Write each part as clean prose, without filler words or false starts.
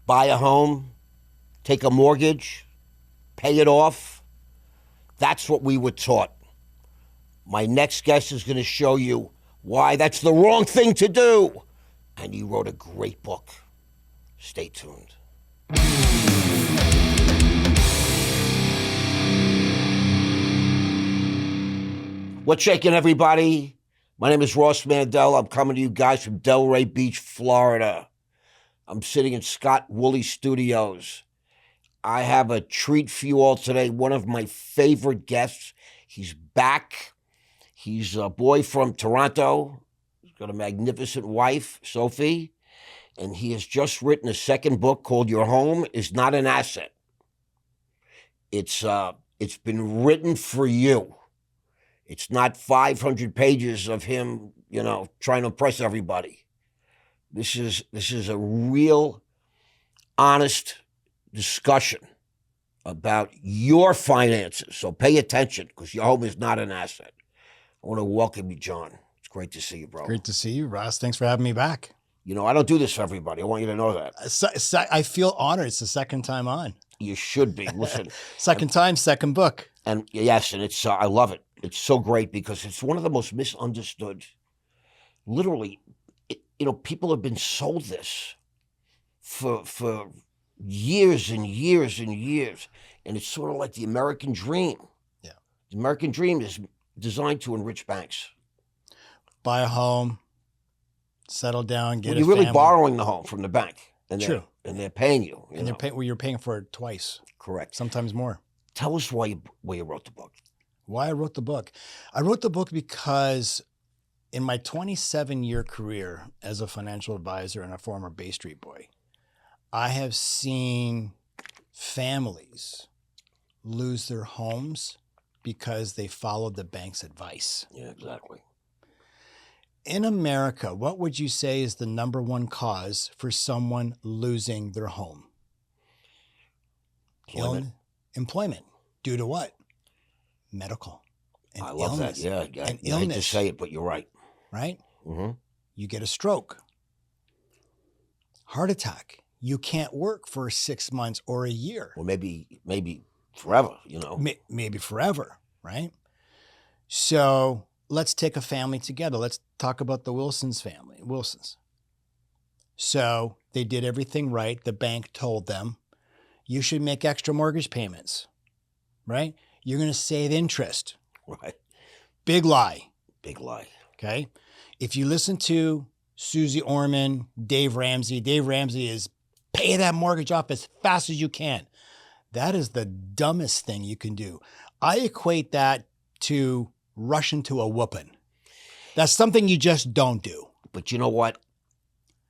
buy a home, take a mortgage, pay it off. That's what we were taught. My next guest is going to show you why that's the wrong thing to do. And he wrote a great book. Stay tuned. What's shaking, everybody? My name is Ross Mandel. I'm coming to you guys from Delray Beach, Florida. I'm sitting in Scott Woolley Studios. I have a treat for you all today. One of my favorite guests. He's back. He's a boy from Toronto. He's got a magnificent wife, Sophie. And he has just written a second book called Your Home Is Not an Asset. It's been written for you. It's not 500 pages of him, trying to impress everybody. This is a real, honest discussion about your finances. So pay attention, because your home is not an asset. I want to welcome you, John. It's great to see you, bro. Great to see you, Ross. Thanks for having me back. I don't do this for everybody. I want you to know that. I feel honored. It's the second time on. You should be. Listen. Second time, second book. And yes, and it's I love it. It's so great because it's one of the most misunderstood. Literally, people have been sold this for years and years and years. And it's sort of like the American dream. Yeah. The American dream is designed to enrich banks. Buy a home, settle down, get well, a you're really family. borrowing the home from the bank. And True. They're paying you. You're paying for it twice. Correct. Sometimes more. Tell us why you wrote the book. Why I wrote the book? I wrote the book because in my 27-year career as a financial advisor and a former Bay Street boy, I have seen families lose their homes because they followed the bank's advice. Yeah, exactly. In America, what would you say is the number one cause for someone losing their home? Employment. Due to what? Medical. And I love illness. that. Yeah. And I hate illness. to say it, but you're right. Right? Mm-hmm. You get a stroke. Heart attack. You can't work for 6 months or a year. Well, maybe forever, Maybe forever, right? So let's take a family together. Let's talk about the Wilsons family. So they did everything right. The bank told them, you should make extra mortgage payments, right? You're going to save interest. Right. Big lie. Big lie. Okay. If you listen to Susie Orman, Dave Ramsey is pay that mortgage off as fast as you can. That is the dumbest thing you can do. I equate that to rushing to a whooping. That's something you just don't do. But you know what?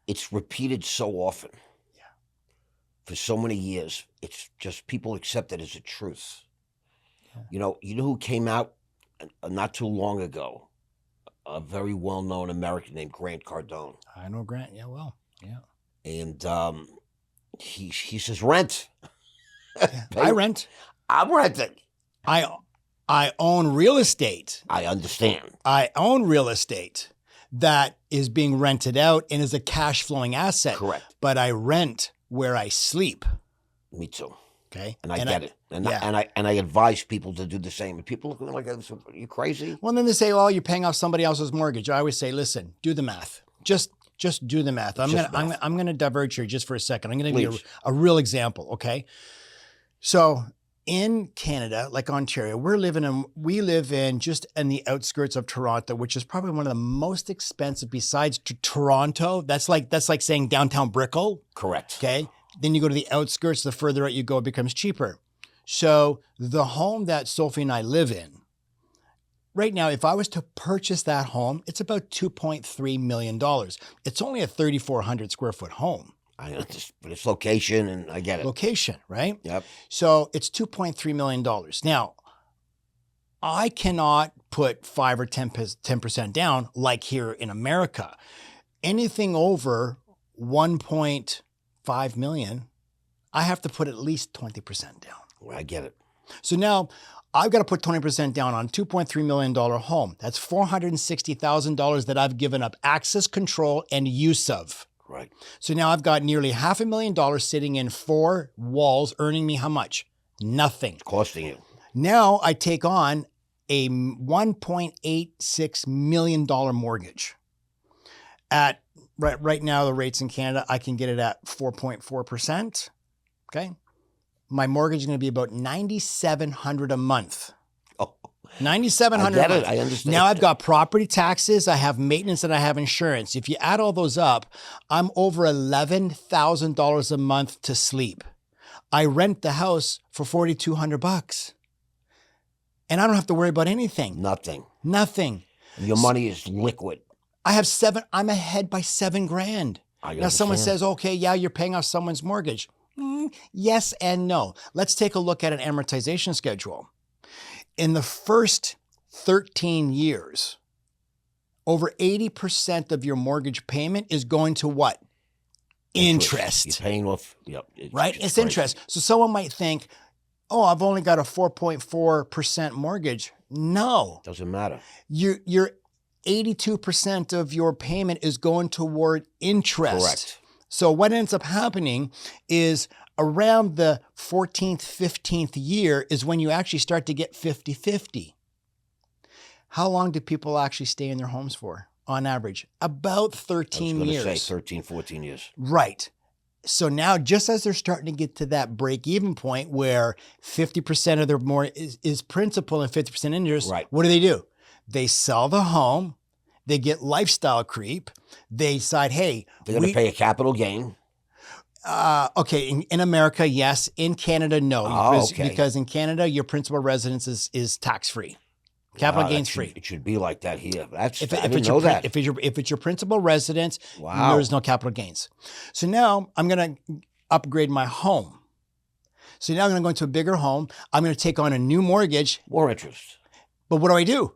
It's repeated so often. Yeah. For so many years, it's just people accept it as a truth. Yeah. You know who came out not too long ago? A very well-known American named Grant Cardone. I know Grant. Yeah, well, yeah. And he says rent. Yeah. I rent. I'm renting. I own real estate. I understand. I own real estate that is being rented out and is a cash flowing asset. Correct. But I rent where I sleep. Me too. Okay. And I get it. And I advise people to do the same. And people look at me like, are you crazy? Well, then they say, well, you're paying off somebody else's mortgage. I always say, listen, do the math. Just do the math. I'm going to diverge here just for a second. I'm going to give you a real example. Okay. So in Canada, like Ontario, we live in just in the outskirts of Toronto, which is probably one of the most expensive besides Toronto. That's like saying downtown Brickell. Correct. Okay. Then you go to the outskirts, the further out you go, it becomes cheaper. So the home that Sophie and I live in, right now, if I was to purchase that home, it's about $2.3 million. It's only a 3,400 square foot home. I know, but it's location, and I get it. Location, right? Yep. So it's $2.3 million. Now, I cannot put 5 or 10% down like here in America. Anything over 1.5 million, I have to put at least 20% down. Well, I get it. So now I've got to put 20% down on a $2.3 million home. That's $460,000 that I've given up access, control, and use of. Right. So now I've got nearly $500,000 sitting in 4 walls, earning me how much? Nothing. It's costing you. Now I take on a $1.86 million mortgage. At right now, the rates in Canada, I can get it at 4.4%. Okay. My mortgage is going to be about $9,700 a month. Oh, $9,700 I get a it. month. I understand. Now I've got property taxes, I have maintenance, and I have insurance. If you add all those up, I'm over $11,000 a month to sleep. I rent the house for $4,200, and I don't have to worry about anything. Nothing. Nothing. Your money is liquid. I'm ahead by $7,000. Now someone says, okay, yeah, you're paying off someone's mortgage. Yes and no. Let's take a look at an amortization schedule. In the first 13 years, over 80% of your mortgage payment is going to what? Interest. You're paying off, right? It's interest. So someone might think, oh, I've only got a 4.4% mortgage. No. Doesn't matter. Your 82% of your payment is going toward interest. Correct. So what ends up happening is around the 14th, 15th year is when you actually start to get 50-50. How long do people actually stay in their homes for on average? About 13 years. I was going to say 13, 14 years. Right. So now just as they're starting to get to that break-even point where 50% of their more is principal and 50% interest, right. What do? They sell the home. They get lifestyle creep. They decide, hey, they're going to pay a capital gain. Okay, in America, yes. In Canada, no. Because in Canada, your principal residence is tax-free. Capital gains free. It should be like that here. I didn't know that. If it's your principal residence, there's no capital gains. So now I'm going to upgrade my home. So now I'm going to go into a bigger home. I'm going to take on a new mortgage. More interest. But what do?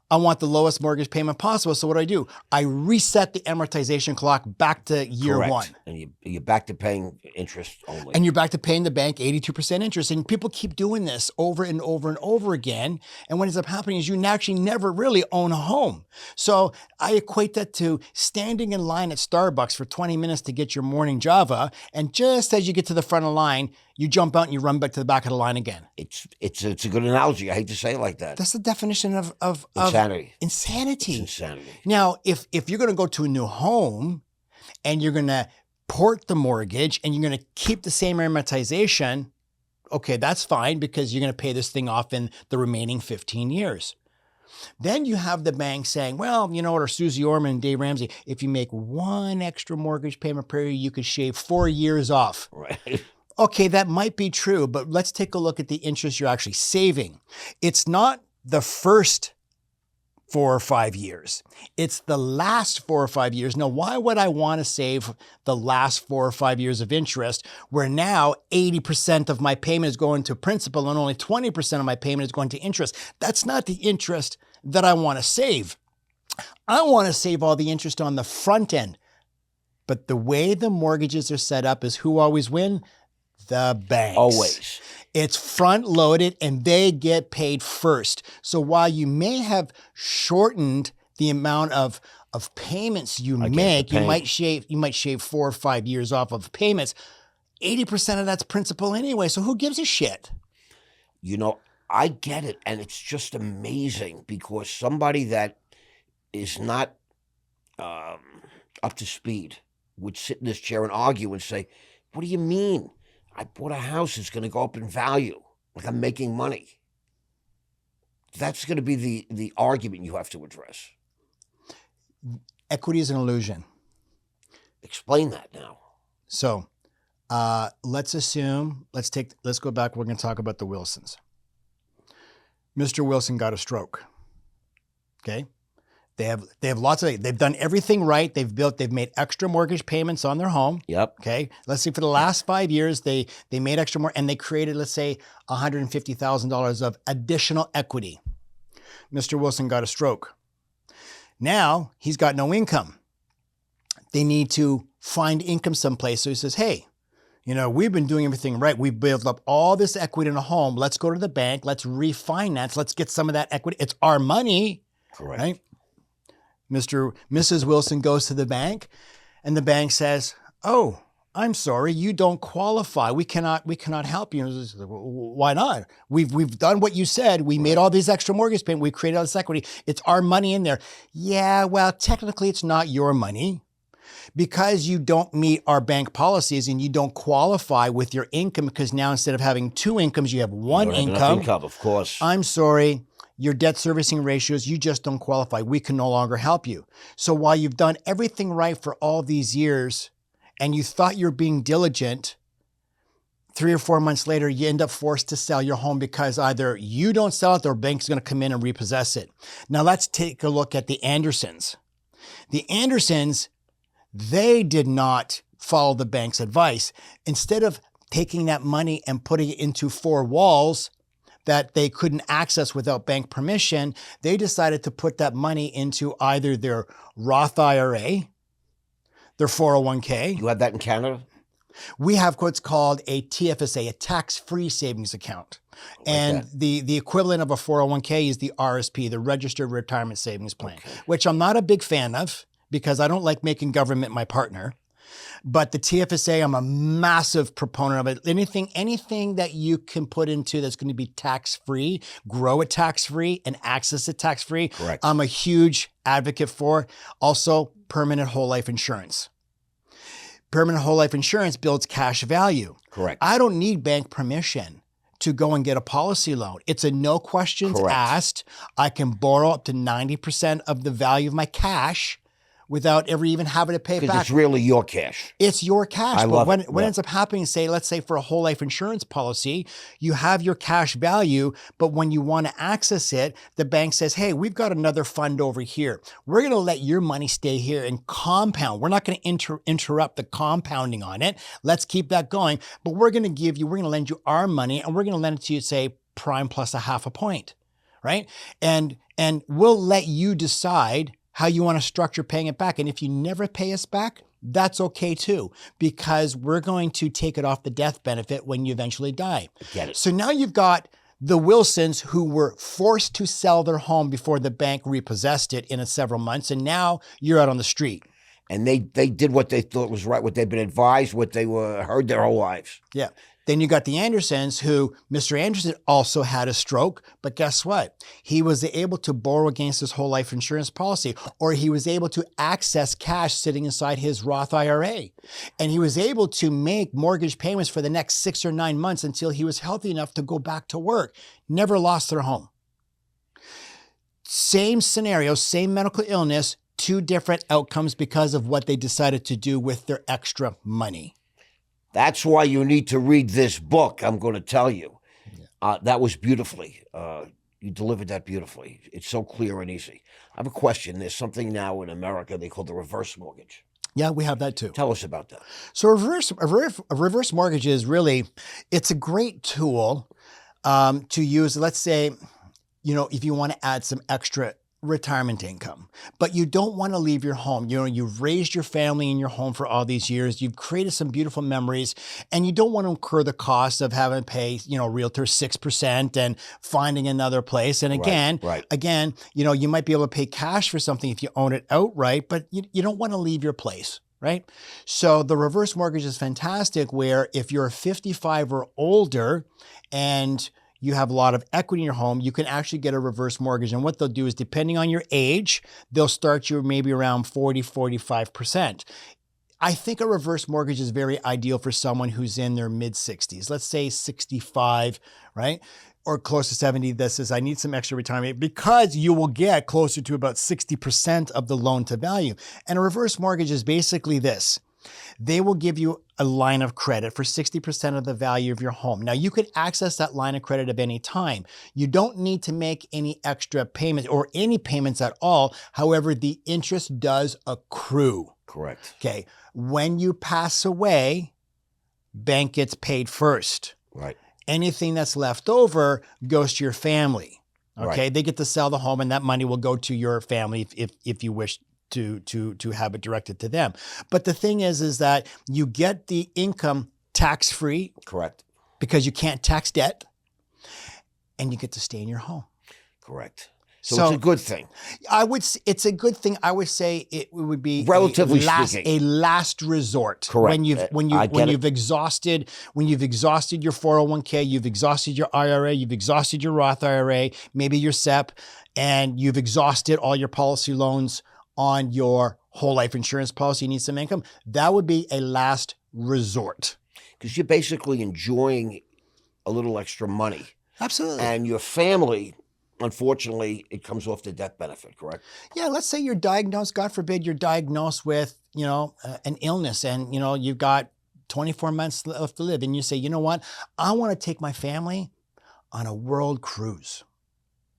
I want the lowest mortgage payment possible. So what do? I reset the amortization clock back to year one. And you're back to paying interest only. And you're back to paying the bank 82% interest. And people keep doing this over and over and over again. And what ends up happening is you actually never really own a home. So I equate that to standing in line at Starbucks for 20 minutes to get your morning Java. And just as you get to the front of the line, you jump out and you run back to the back of the line again. It's a good analogy. I hate to say it like that. That's the definition of insanity. Insanity. It's insanity. Now, if you're going to go to a new home and you're going to port the mortgage and you're going to keep the same amortization, okay, that's fine because you're going to pay this thing off in the remaining 15 years. Then you have the bank saying, well, you know what, or Susie Orman and Dave Ramsey, if you make one extra mortgage payment per year, you could shave 4 years off. Right. Okay, that might be true, but let's take a look at the interest you're actually saving. It's not the first 4 or 5 years. It's the last 4 or 5 years. Now, why would I want to save the last 4 or 5 years of interest where now 80% of my payment is going to principal and only 20% of my payment is going to interest? That's not the interest that I want to save. I want to save all the interest on the front end. But the way the mortgages are set up is who always win? The banks. Always. It's front loaded and they get paid first. So while you may have shortened the amount of payments you make, you might shave 4 or 5 years off of payments. 80% of that's principal anyway. So who gives a shit? You know, I get it. And it's just amazing because somebody that is not up to speed would sit in this chair and argue and say, what do you mean? I bought a house, it's going to go up in value. Like I'm making money. That's going to be the argument you have to address. Equity is an illusion. Explain that now. So let's go back. We're going to talk about the Wilsons. Mr. Wilson got a stroke. Okay. They have lots of, they've done everything right. They've made extra mortgage payments on their home. Yep. Okay. Let's see, for the last 5 years, they made extra more and they created, let's say, $150,000 of additional equity. Mr. Wilson got a stroke. Now he's got no income. They need to find income someplace. So he says, hey, you know, we've been doing everything right. We've built up all this equity in a home. Let's go to the bank. Let's refinance. Let's get some of that equity. It's our money. Correct. Right? Mrs. Wilson goes to the bank And the bank says, oh, I'm sorry, you don't qualify. We cannot help you. Why not? We've done what you said. We made all these extra mortgage payments. We created all this equity. It's our money in there. Yeah, well, technically it's not your money. Because you don't meet our bank policies and you don't qualify with your income, because now instead of having two incomes, you have one income. Of course. I'm sorry, your debt servicing ratios, you just don't qualify. We can no longer help you. So while you've done everything right for all these years and you thought you're being diligent, 3 or 4 months later, you end up forced to sell your home because either you don't sell it or the bank's going to come in and repossess it. Now let's take a look at the Andersons. The Andersons, they did not follow the bank's advice. Instead of taking that money and putting it into 4 walls that they couldn't access without bank permission, they decided to put that money into either their Roth IRA, their 401k. You have that in Canada? We have what's called a TFSA, a tax-free savings account. And the equivalent of a 401k is the RSP, the Registered Retirement Savings Plan, which I'm not a big fan of because I don't like making government my partner. But the TFSA, I'm a massive proponent of it. Anything that you can put into that's going to be tax-free, grow it tax-free and access it tax-free. Correct. I'm a huge advocate for. Also, permanent whole life insurance. Permanent whole life insurance builds cash value. Correct. I don't need bank permission to go and get a policy loan. It's a no questions asked. I can borrow up to 90% of the value of my cash without ever even having to pay it back. Because it's really your cash. It's your cash. But what ends up happening, let's say for a whole life insurance policy, you have your cash value, but when you want to access it, the bank says, hey, we've got another fund over here. We're going to let your money stay here and compound. We're not going to interrupt the compounding on it. Let's keep that going. But we're going to lend you our money, and we're going to lend it to you, say, prime plus a half a point, right? And we'll let you decide how you want to structure paying it back. And if you never pay us back, that's okay too, because we're going to take it off the death benefit when you eventually die. Get it. So now you've got the Wilsons who were forced to sell their home before the bank repossessed it in several months. And now you're out on the street. And they did what they thought was right, what they've been advised, what they heard their whole lives. Yeah. Then you got the Andersons, who Mr. Anderson also had a stroke, but guess what? He was able to borrow against his whole life insurance policy, or he was able to access cash sitting inside his Roth IRA. And he was able to make mortgage payments for the next 6 or 9 months until he was healthy enough to go back to work. Never lost their home. Same scenario, same medical illness, 2 different outcomes because of what they decided to do with their extra money. That's why you need to read this book, I'm going to tell you. That was beautifully. You delivered that beautifully. It's so clear and easy. I have a question. There's something now in America they call the reverse mortgage. Yeah, we have that too. Tell us about that. So a reverse mortgage is really, it's a great tool to use. Let's say, if you want to add some extra retirement income, but you don't want to leave your home. You've raised your family in your home for all these years. You've created some beautiful memories, and you don't want to incur the cost of having to pay, realtor 6% and finding another place. And again, you might be able to pay cash for something if you own it outright, but you don't want to leave your place. Right? So the reverse mortgage is fantastic, where if you're 55 or older and you have a lot of equity in your home, you can actually get a reverse mortgage. And what they'll do is, depending on your age, they'll start you maybe around 40, 45%. I think a reverse mortgage is very ideal for someone who's in their mid-60s. Let's say 65, right? Or close to 70 that says, I need some extra retirement, because you will get closer to about 60% of the loan to value. And a reverse mortgage is basically this. They will give you a line of credit for 60% of the value of your home. Now, you could access that line of credit at any time. You don't need to make any extra payments or any payments at all. However, the interest does accrue. Correct. Okay. When you pass away, bank gets paid first. Right. Anything that's left over goes to your family. Okay. Right. They get to sell the home, and that money will go to your family if you wish to have it directed to them. But the thing is that you get the income tax-free. Correct. Because you can't tax debt, and you get to stay in your home. Correct. So it's a good thing. It's a good thing. I would say it would be Relatively a last resort. Correct. When you've exhausted your 401k, you've exhausted your IRA, you've exhausted your Roth IRA, maybe your SEP, and you've exhausted all your policy loans on your whole life insurance policy, you need some income. That would be a last resort. Because you're basically enjoying a little extra money. Absolutely. And your family, unfortunately, it comes off the death benefit, correct? Yeah, let's say you're diagnosed, God forbid, you're diagnosed with, an illness and, you've got 24 months left to live. And you say, you know what? I want to take my family on a world cruise.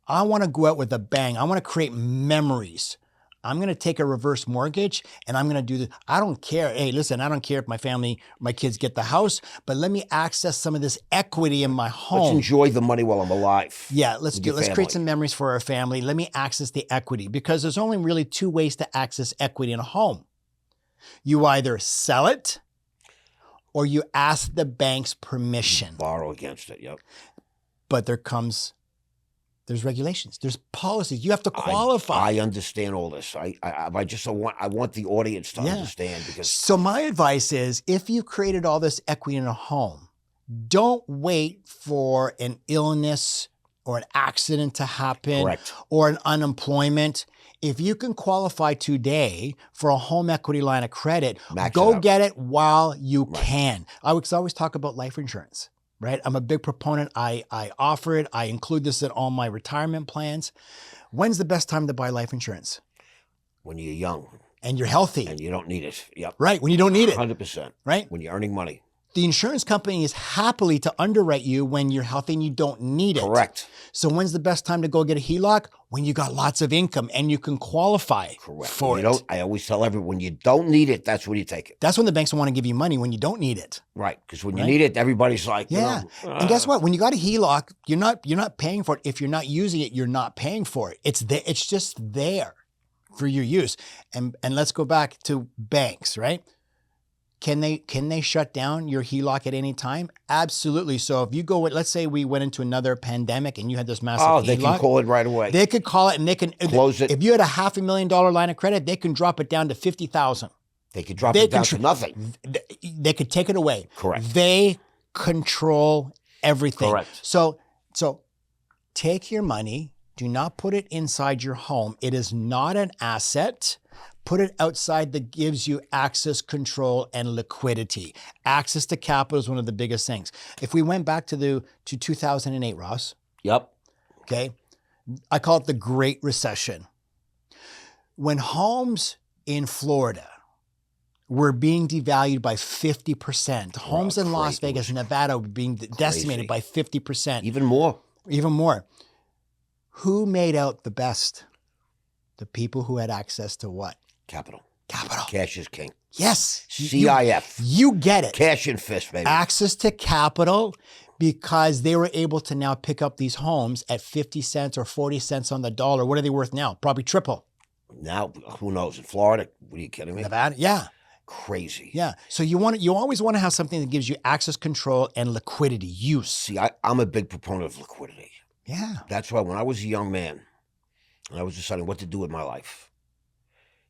I want to go out with a bang. I want to create memories. I'm going to take a reverse mortgage and I'm going to do this. I don't care. Hey, listen, I don't care if my kids get the house, but let me access some of this equity in my home. Let's enjoy the money while I'm alive. Yeah, let's create some memories for our family. Let me access the equity because there's only really two ways to access equity in a home. You either sell it or you ask the bank's permission. Borrow against it, yep. But there's regulations, there's policies. You have to qualify. I understand all this. I want the audience to understand because. So my advice is, if you've created all this equity in a home, don't wait for an illness or an accident to happen. Correct. Or an unemployment. If you can qualify today for a home equity line of credit, go get it while you can. I always talk about life insurance. Right? I'm a big proponent. I offer it. I include this in all my retirement plans. When's the best time to buy life insurance? When you're young. And you're healthy. And you don't need it. Yep. Right. When you don't need it. 100%. Right. When you're earning money. The insurance company is happily to underwrite you when you're healthy and you don't need it. Correct. So when's the best time to go get a HELOC? When you got lots of income and you can qualify for it. I always tell everyone, when you don't need it, that's when you take it. That's when the banks want to give you money, when you don't need it. Right. Because when you need it, everybody's like, And guess what? When you got a HELOC, you're not paying for it. If you're not using it, you're not paying for it. It's just there for your use. And let's go back to banks, right? Can they shut down your HELOC at any time? Absolutely. So if you go, let's say we went into another pandemic and you had this massive HELOC. They can call it right away. They could call it and they can close it. If you had a $500,000 line of credit, they can drop it down to $50,000. They could drop it down to nothing. They could take it away. Correct. They control everything. Correct. So take your money. Do not put it inside your home. It is not an asset. Put it outside that gives you access, control, and liquidity. Access to capital is one of the biggest things. If we went back to 2008, Ross. Yep. Okay. I call it the Great Recession. When homes in Florida were being devalued by 50%, homes in Las Vegas, Nevada were being decimated by 50%. Even more. Who made out the best? The people who had access to what? Capital. Cash is king. Yes. CIF. You get it. Cash and fist, baby. Access to capital, because they were able to now pick up these homes at 50 cents or 40 cents on the dollar. What are they worth now? Probably triple. Now, who knows? In Florida, what are you kidding me? Nevada, yeah. Crazy. Yeah. So you always want to have something that gives you access, control, and liquidity, use. See, I'm a big proponent of liquidity. Yeah. That's why when I was a young man and I was deciding what to do with my life,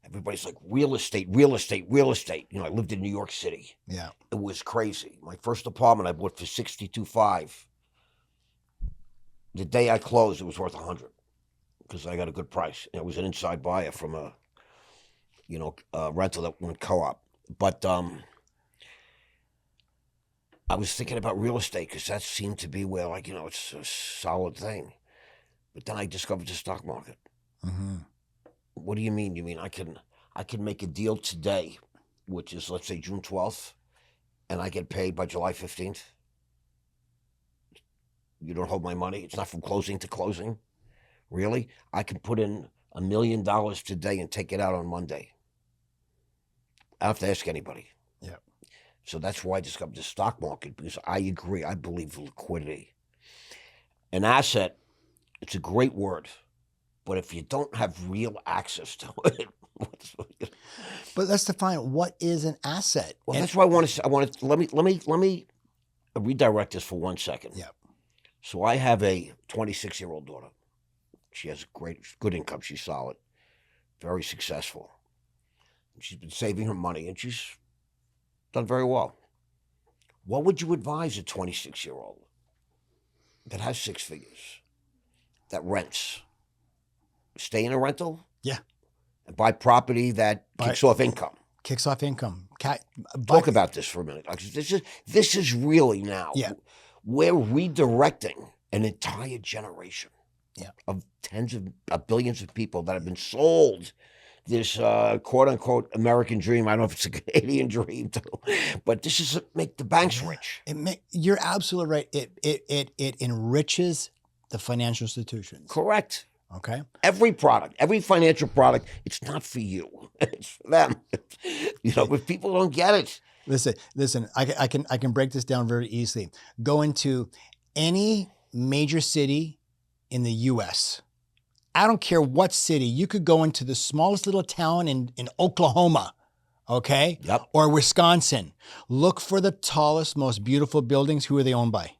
everybody's like, real estate. I lived in New York City. Yeah. It was crazy. My first apartment I bought for $62,500. The day I closed, it was worth $100 because I got a good price. And it was an inside buyer from a rental that went co-op. But I was thinking about real estate because that seemed to be where, it's a solid thing. But then I discovered the stock market. Mm-hmm. What do you mean? You mean I can make a deal today, which is, let's say, June 12th, and I get paid by July 15th? You don't hold my money? It's not from closing to closing? Really? I can put in $1 million today and take it out on Monday. I don't have to ask anybody. Yeah. So that's why I discovered the stock market, because I agree. I believe liquidity. An asset, it's a great word. But if you don't have real access to it, but let's define what is an asset. Well, that's why let me redirect this for 1 second. Yeah. So I have a 26-year-old daughter. She has good income. She's solid, very successful. She's been saving her money, and she's done very well. What would you advise a 26-year-old that has six figures, that rents? Stay in a rental? Yeah. And buy property that kicks off income. Kicks off income. Talk about this for a minute. This is really now. Yeah. We're redirecting an entire generation of tens of billions of people that have been sold this quote unquote American dream. I don't know if it's a Canadian dream too, but this is make the banks rich. You're absolutely right. It enriches the financial institutions. Correct. Okay. Every product, every financial product, it's not for you. It's for them. But people don't get it. Listen. I can break this down very easily. Go into any major city in the U.S. I don't care what city. You could go into the smallest little town in Oklahoma, okay? Yep. Or Wisconsin. Look for the tallest, most beautiful buildings. Who are they owned by?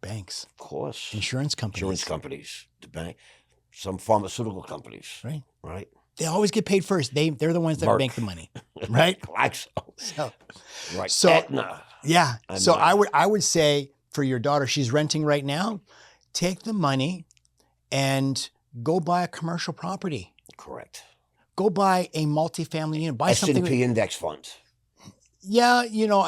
Banks. Of course. Insurance companies. The bank. Some pharmaceutical companies. Right. They always get paid first. They're the ones that make the money, right? Glaxo. Right. So Aetna. Yeah. So I would say for your daughter, she's renting right now. Take the money and go buy a commercial property. Correct. Go buy a multifamily unit. Buy something. S&P index funds. Yeah,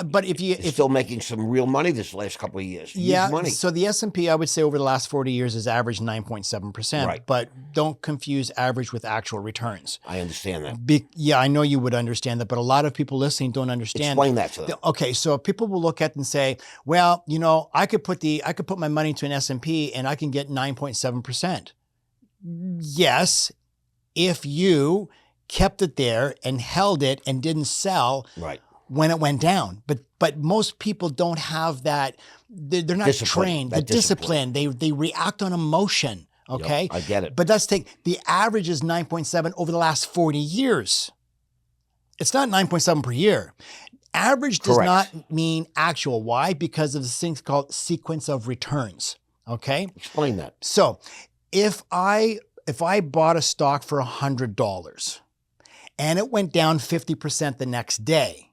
but if still making some real money this last couple of years. Yeah. Money. So the S&P, I would say over the last 40 years has averaged 9.7%. Right. But don't confuse average with actual returns. I understand that. I know you would understand that, but a lot of people listening don't understand. Explain that to them. Okay, so people will look at it and say, well, I could put my money into an S&P and I can get 9.7%. Yes, if you kept it there and held it and didn't sell. Right. When it went down, but most people don't have that. They're not trained. The discipline. They react on emotion. Okay, yep, I get it. But let's take the average is 9.7 over the last 40 years. It's not 9.7 per year. Average does not mean actual. Why? Because of this thing called sequence of returns. Okay, explain that. So, if I bought a stock for $100 and it went down 50% the next day.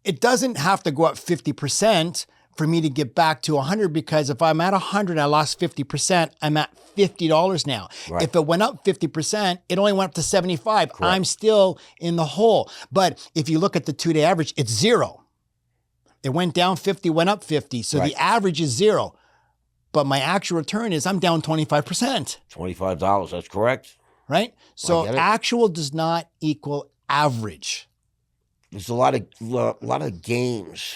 It doesn't have to go up 50% for me to get back to 100 because if I'm at 100, I lost 50%, I'm at $50 now. Right. If it went up 50%, it only went up to 75. Correct. I'm still in the hole. But if you look at the 2-day average, it's zero. It went down 50, went up 50. So the average is zero. But my actual return is I'm down 25%. $25, that's correct. Right? So actual does not equal average. There's a lot of games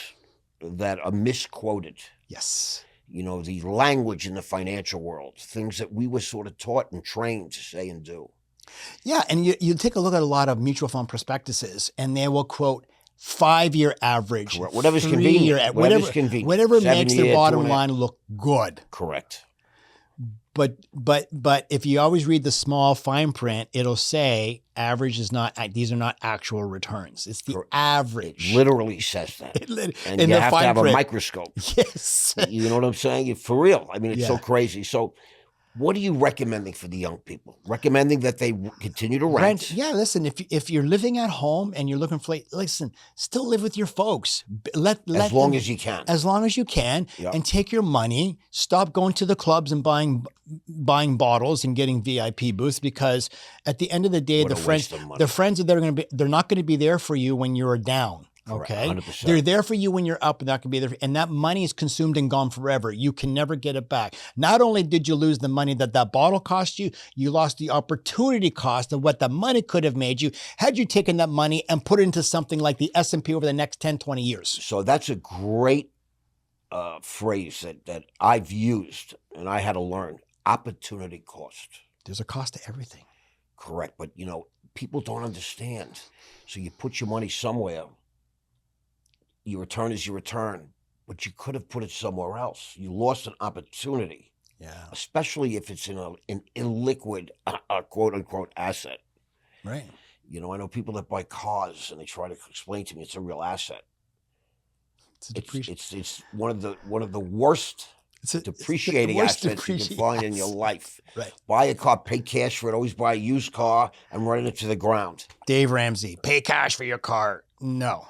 that are misquoted. Yes. The language in the financial world, things that we were sort of taught and trained to say and do. Yeah, and you take a look at a lot of mutual fund prospectuses, and they will quote 5-year average. Correct. Whatever's convenient. Whatever makes their bottom line look good. Correct. But if you always read the small fine print, it'll say average is not, these are not actual returns. It's the average. It literally says that. And you have to have a microscope. Yes. You know what I'm saying? For real. I mean, it's so crazy. So what are you recommending for the young people? Recommending that they continue to rent? Yeah, listen, if you're living at home and you're looking for, still live with your folks. As long as you can. As long as you can. Yep. And take your money. Stop going to the clubs and buying bottles and getting VIP booths, because at the end of the day, the friends are they're not going to be there for you when you're down. Okay. 100%. They're there for you when you're up, and that can be there. And that money is consumed and gone forever. You can never get it back. Not only did you lose the money that bottle cost you, you lost the opportunity cost of what the money could have made you had you taken that money and put it into something like the S&P over the next 10, 20 years. So that's a great phrase that I've used and I had to learn. Opportunity cost. There's a cost to everything. Correct. But, people don't understand. So you put your money somewhere. Your return is your return, but you could have put it somewhere else. You lost an opportunity. Yeah. Especially if it's in an illiquid, quote unquote, asset. Right. I know people that buy cars and they try to explain to me it's a real asset. It's one of the worst depreciating worst assets you can find in your yes. life. Right. Buy a car, pay cash for it. Always buy a used car and run it to the ground. Dave Ramsey, pay cash for your car. No,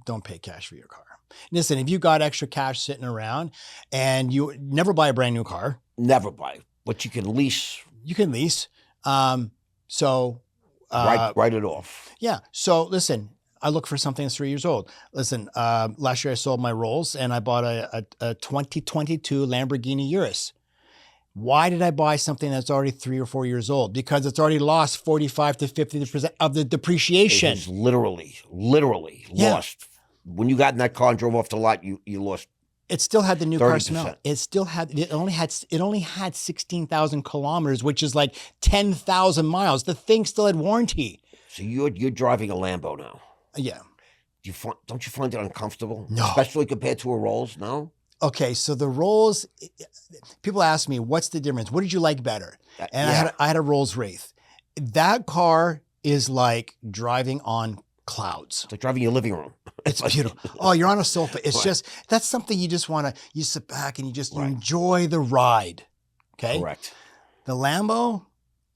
don't pay cash for your car. Listen, if you got extra cash sitting around and you never buy a brand new car. Never buy, but you can lease. You can lease. Write it off. Yeah. So listen, I look for something that's 3 years old. Listen, last year I sold my Rolls and I bought a 2022 Lamborghini Urus. Why did I buy something that's already 3 or 4 years old? Because it's already lost 45 to 50% of the depreciation. It is literally lost. When you got in that car and drove off the lot, you lost. It still had the new car smell. 30%. It only had 16,000 kilometers, which is like 10,000 miles. The thing still had warranty. So you're driving a Lambo now. Yeah. Don't you find it uncomfortable? No. Especially compared to a Rolls, no? Okay, so the Rolls, people ask me, what's the difference? What did you like better? And I had a Rolls Wraith. That car is like driving on clouds. It's like driving your living room. It's beautiful. Oh, you're on a sofa. It's just, that's something you just want to, you sit back and you enjoy the ride. Okay? Correct. The Lambo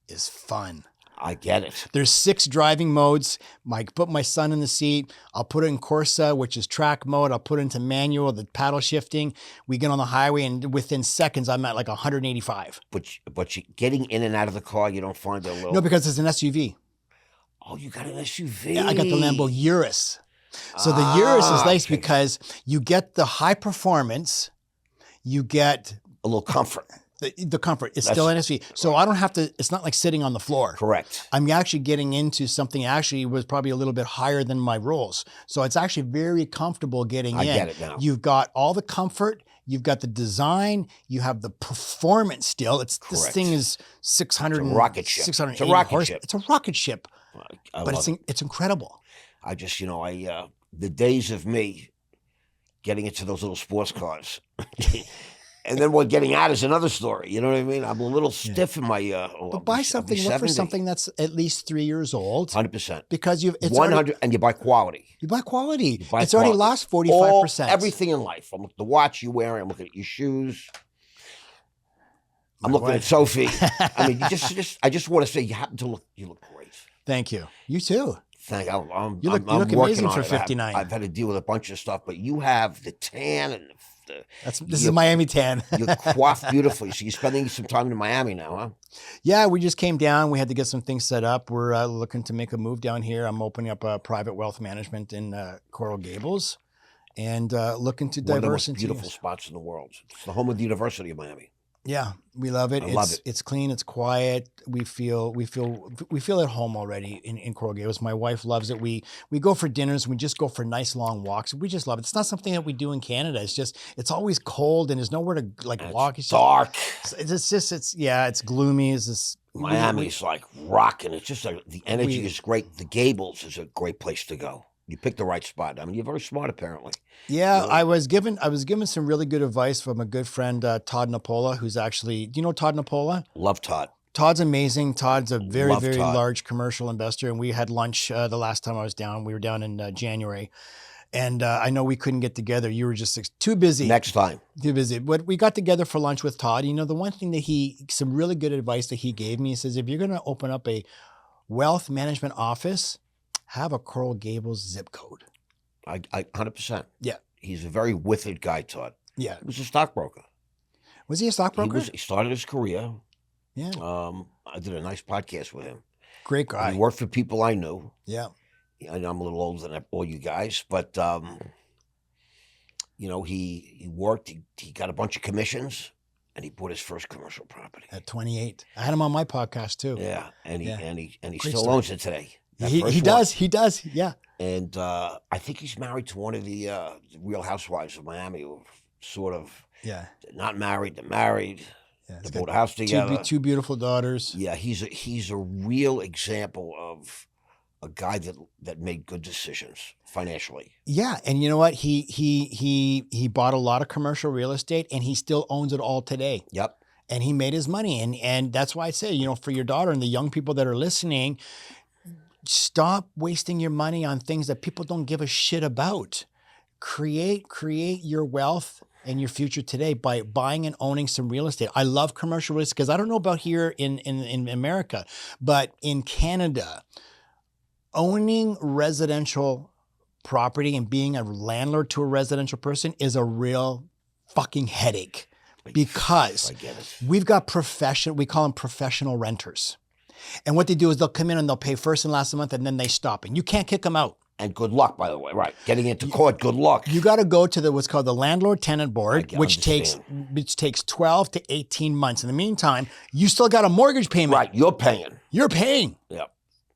is fun. I get it. There's 6 driving modes. I put my son in the seat. I'll put it in Corsa, which is track mode. I'll put it into manual, the paddle shifting. We get on the highway and within seconds, I'm at like 185. But you getting in and out of the car, you don't find it a little... No, because it's an SUV. Oh, you got an SUV. Yeah, I got the Lambo Urus. So the Urus is nice because you get the high performance, you get... a little comfort. The comfort. It's still an SUV. So I don't have to, it's not like sitting on the floor. Correct. I'm actually getting into something actually was probably a little bit higher than my Rolls. So it's actually very comfortable getting in. I get it now. You've got all the comfort, you've got the design, you have the performance still. This thing is 600. It's a rocket ship. 680 It's a rocket horse. ship. It's a rocket ship. But love it's incredible. I just, the days of me getting into those little sports cars. And then what getting out is another story. You know what I mean? I'm a little stiff in my... but buy something, look for something that's at least 3 years old. 100%. Because it's 100, and you buy quality. You buy quality. You buy it's already lost 45%. Everything in life. I'm looking at the watch you're wearing. I'm looking at your shoes. I'm looking at Sophie. I mean, I just want to say you look great. Thank you. You too. I'm you look working amazing on for it. 59. I've had to deal with a bunch of stuff, but you have the tan and this is Miami tan. You're coiffed beautifully. So you're spending some time in Miami now, huh? Yeah, we just came down. We had to get some things set up. We're looking to make a move down here. I'm opening up a private wealth management in Coral Gables and looking to One of the diverse most beautiful spots in the world. It's the home of the University of Miami. Yeah, we love it. I love it. It's clean. It's quiet. We feel at home already in Coral Gables. My wife loves it. We go for dinners. We just go for nice long walks. We just love it. It's not something that we do in Canada. It's always cold and there's nowhere to walk. It's dark. It's gloomy. Miami's like rocking. It's just like the energy is great. The Gables is a great place to go. You picked the right spot. I mean, you're very smart, apparently. Yeah, really. I was given some really good advice from a good friend, Todd Napola, who's actually, do you know Todd Napola? Love Todd. Todd's amazing. Todd's a very large commercial investor, and we had lunch the last time I was down. We were down in January, and I know we couldn't get together. You were just too busy. Next time. Too busy. But we got together for lunch with Todd. You know, the one thing that some really good advice that he gave me, he says, if you're going to open up a wealth management office, have a Coral Gables zip code. I 100%. Yeah. He's a very withered guy, Todd. Yeah. He was a stockbroker. Was he a stockbroker? He started his career. Yeah. I did a nice podcast with him. Great guy. He worked for people I knew. Yeah. I know I'm a little older than all you guys, but he worked. He got a bunch of commissions, and he bought his first commercial property at 28. I had him on my podcast too. Yeah, and he Great still story. owns it today. He does. Yeah. And I think he's married to one of the Real Housewives of Miami, who are sort of not married. They're married. Yeah, they bought a house together. Two beautiful daughters. Yeah, he's a real example of a guy that made good decisions financially. Yeah, and you know what? He bought a lot of commercial real estate, and he still owns it all today. Yep. And he made his money, and that's why I say, for your daughter and the young people that are listening, stop wasting your money on things that people don't give a shit about. Create your wealth in your future today by buying and owning some real estate. I love commercial real estate because I don't know about here in America, but in Canada, owning residential property and being a landlord to a residential person is a real fucking headache because I get it. we've got we call them professional renters. And what they do is they'll come in and they'll pay first and last of the month and then they stop. And you can't kick them out. And good luck, by the way. Right. Getting into court, good luck. You got to go to what's called the landlord tenant board, which takes 12 to 18 months. In the meantime, you still got a mortgage payment. Right. You're paying. You're paying. Yeah.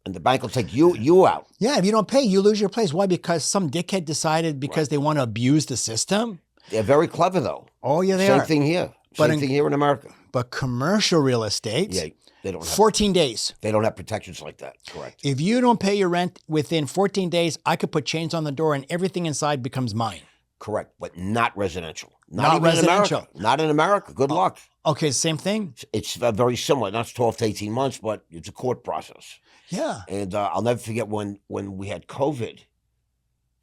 And the bank will take you out. Yeah. If you don't pay, you lose your place. Why? Because some dickhead decided because they want to abuse the system. They're very clever, though. Oh, yeah, they are. Same thing here. Same thing here in America. But commercial real estate, they don't have 14 days. They don't have protections like that. Correct. If you don't pay your rent within 14 days, I could put chains on the door and everything inside becomes mine. Correct. But not residential. Not even residential. In America. Not in America. Good luck. Okay, same thing? It's very similar. Not 12 to 18 months, but it's a court process. Yeah. And I'll never forget when we had COVID,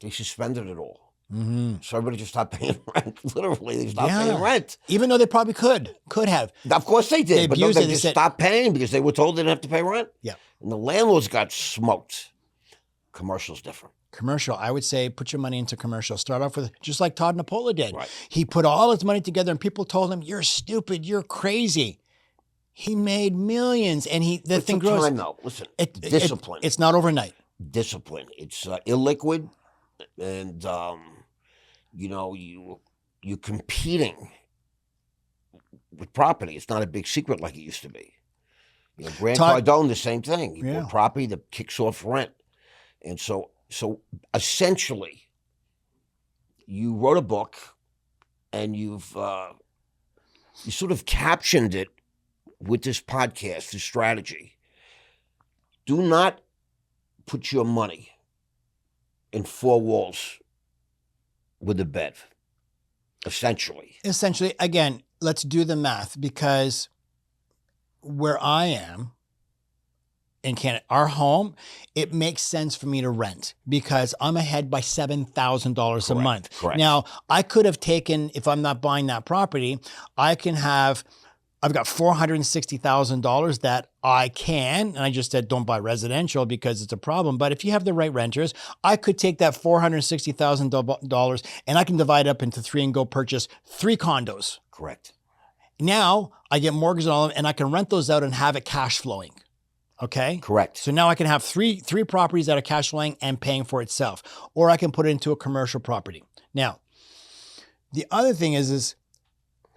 they suspended it all. Mm-hmm. So everybody just stopped paying rent. Literally, they stopped paying rent. Even though they probably could have. Of course they did, but no, they just said, stopped paying because they were told they didn't have to pay rent. Yeah. And the landlords got smoked. Commercial's different. Commercial, I would say put your money into commercial. Start off with, just like Todd Napola did. Right. He put all his money together and people told him, you're stupid, you're crazy. He made millions and the thing grows. Time, though. Listen, discipline. It's not overnight. Discipline. It's illiquid and... you're competing with property. It's not a big secret like it used to be. Grant Cardone, the same thing. He bought property that kicks off rent. And so essentially, you wrote a book and you sort of captioned it with this podcast, this strategy. Do not put your money in four walls with a bed, essentially. Essentially, again, let's do the math because where I am in Canada, our home, it makes sense for me to rent because I'm ahead by $7,000 a month. Correct. Now, I could have taken, if I'm not buying that property, I've got $460,000 that I can, and I just said don't buy residential because it's a problem. But if you have the right renters, I could take that $460,000 and I can divide it up into three and go purchase 3 condos. Correct. Now I get mortgages on all of them and I can rent those out and have it cash flowing. Okay? Correct. So now I can have three properties that are cash flowing and paying for itself, or I can put it into a commercial property. Now, the other thing is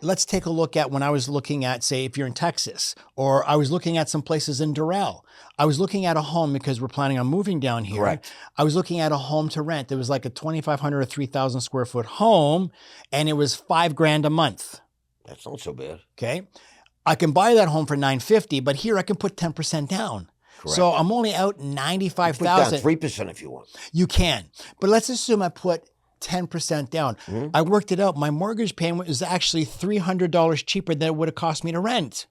let's take a look at when I was looking at, say, if you're in Texas, or I was looking at some places in Doral. I was looking at a home because we're planning on moving down here. Correct. I was looking at a home to rent. It was like a 2,500 or 3,000 square foot home, and it was $5,000 a month. That's not so bad. Okay. I can buy that home for $950, but here I can put 10% down. Correct. So I'm only out $95,000. Put down 3% if you want. You can, but let's assume I put 10% down. Mm-hmm. I worked it out. My mortgage payment was actually $300 cheaper than it would have cost me to rent.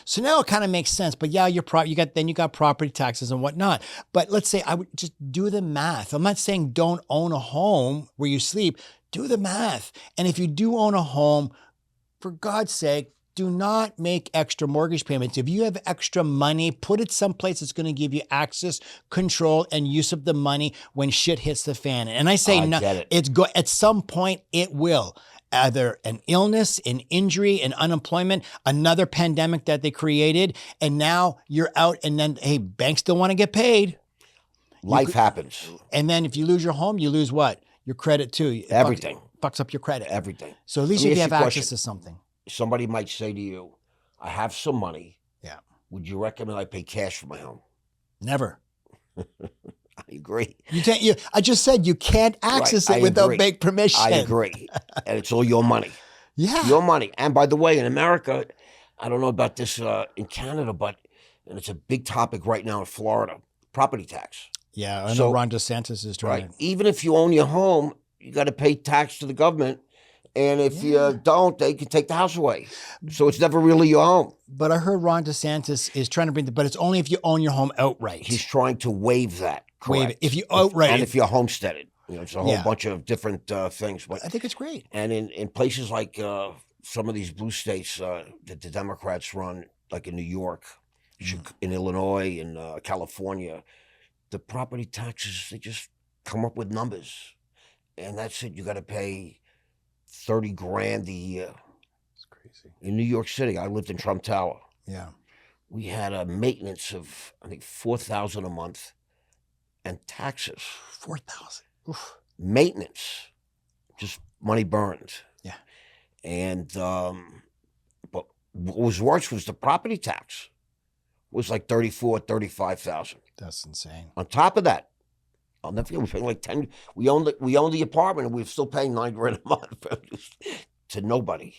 So now it kind of makes sense. But yeah, you got property taxes and whatnot. But let's say I would just do the math. I'm not saying don't own a home where you sleep. Do the math. And if you do own a home, for God's sake, do not make extra mortgage payments. If you have extra money, put it someplace that's going to give you access, control, and use of the money when shit hits the fan. And I say, at some point it will. Either an illness, an injury, an unemployment, another pandemic that they created, and now you're out, and then, hey, banks still want to get paid. Life happens. And then if you lose your home, you lose what? Your credit too. Everything. Fucks up your credit. Everything. So at least if you have access to something. Somebody might say to you, I have some money. Yeah. Would you recommend I pay cash for my home? Never. I agree. I just said you can't access it without bank permission. I agree. And it's all your money. Yeah. Your money. And by the way, in America, I don't know about this in Canada, and it's a big topic right now in Florida, property tax. Yeah, I know Ron DeSantis is trying to. Even if you own your home, you got to pay tax to the government. And if you don't, they can take the house away. So it's never really your home. But I heard Ron DeSantis is trying to but it's only if you own your home outright. He's trying to waive that. Correct. Waive it. If you outright. And if you're homesteaded. It's a whole bunch of different things. But I think it's great. And in places like some of these blue states that the Democrats run, like in New York, in Illinois, in California, the property taxes, they just come up with numbers. And that's it. You got to pay 30 grand a year. It's crazy. In New York City, I lived in Trump Tower. Yeah. We had a maintenance of, I think, $4,000 a month and taxes. 4,000. Maintenance, just money burned. Yeah. And but what was worse was the property tax was like 34, 35,000. That's insane. On top of that, I'll never forget, we were paying like 10. We owned the apartment, and we were still paying $9 grand a month to nobody.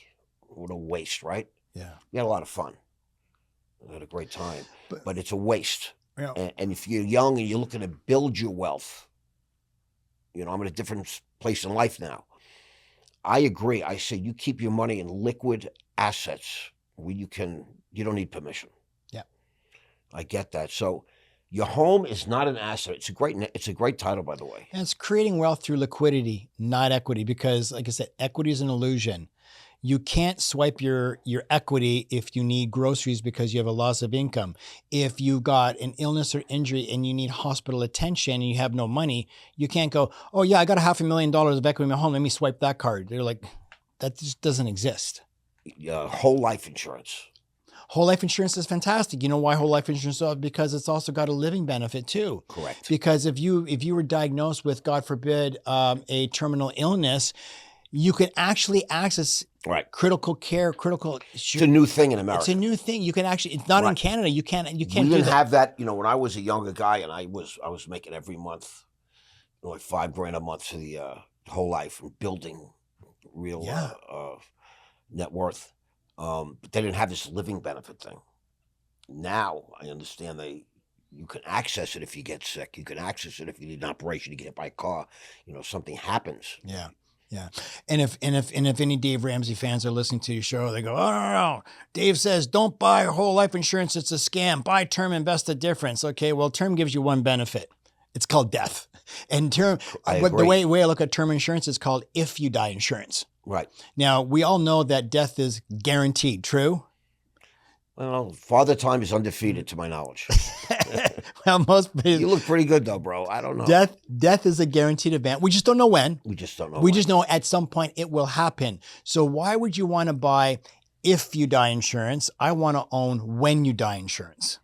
What a waste, right? Yeah. We had a lot of fun. We had a great time, but it's a waste. Yeah. And if you're young and you're looking to build your wealth, I'm in a different place in life now. I agree. I say you keep your money in liquid assets where you don't need permission. Yeah. I get that. So your home is not an asset. It's a great title, by the way. And it's creating wealth through liquidity, not equity, because like I said, equity is an illusion. You can't swipe your equity if you need groceries because you have a loss of income. If you got an illness or injury and you need hospital attention and you have no money, you can't go, oh yeah, I got $500,000 of equity in my home. Let me swipe that card. They're like, that just doesn't exist. Whole life insurance. Whole life insurance is fantastic. You know why whole life insurance is? Because it's also got a living benefit too. Correct. Because if you were diagnosed with, God forbid, a terminal illness, you can actually access critical care, It's a new thing in America. It's a new thing. You can actually, it's not in Canada. You can't we didn't have that. When I was a younger guy and I was making every month, like $5 grand a month for the whole life and building real net worth. But they didn't have this living benefit thing. Now I understand you can access it if you get sick. You can access it if you need an operation, you get hit by a car, something happens. Yeah. Yeah. And if any Dave Ramsey fans are listening to your show, they go, oh, no. Dave says, don't buy whole life insurance. It's a scam. Buy term, invest the difference. Okay. Well, term gives you one benefit. It's called death. And term, the way I look at term insurance is called if you die insurance. Right. Now, we all know that death is guaranteed. True? Well, Father Time is undefeated to my knowledge. Well, you look pretty good though, bro. I don't know. Death is a guaranteed event. We just don't know when. We just don't know. We just know at some point it will happen. So why would you want to buy if you die insurance? I want to own when you die insurance.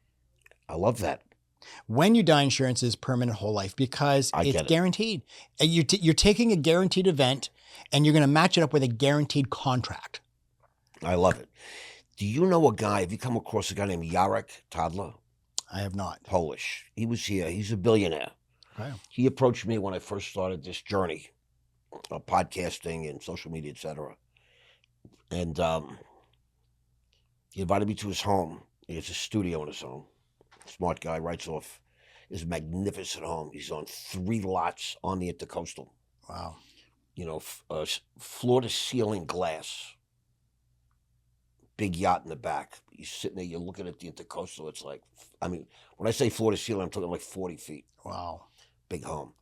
I love that. When you die insurance is permanent whole life because it's guaranteed. And you're taking a guaranteed event and you're going to match it up with a guaranteed contract. I love it. Do you know a guy, have you come across a guy named Jarek Tadler? I have not. Polish. He was here. He's a billionaire. Okay. He approached me when I first started this journey of podcasting and social media, etc. And he invited me to his home. He has a studio in his home. Smart guy, writes off his magnificent home. He's on 3 lots on the Intercoastal. Wow. Floor-to-ceiling glass. Big yacht in the back. You're sitting there, you're looking at the Intercoastal. It's like, when I say floor to ceiling, I'm talking like 40 feet. Wow. Big home.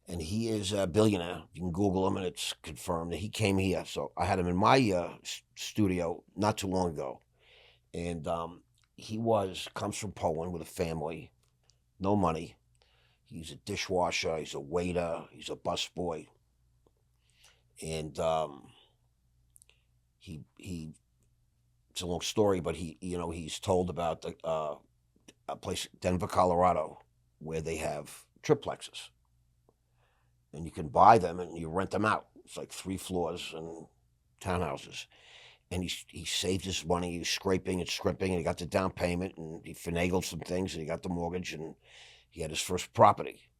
And he is a billionaire. You can Google him and it's confirmed that he came here. So I had him in my studio not too long ago. And he comes from Poland with a family, no money. He's a dishwasher, he's a waiter, he's a busboy. And it's a long story, but he's told about a place, Denver, Colorado, where they have triplexes, and you can buy them and you rent them out. It's like 3 floors and townhouses. And he saved his money. He was scraping and scrimping, and he got the down payment, and he finagled some things, and he got the mortgage, and he had his first property.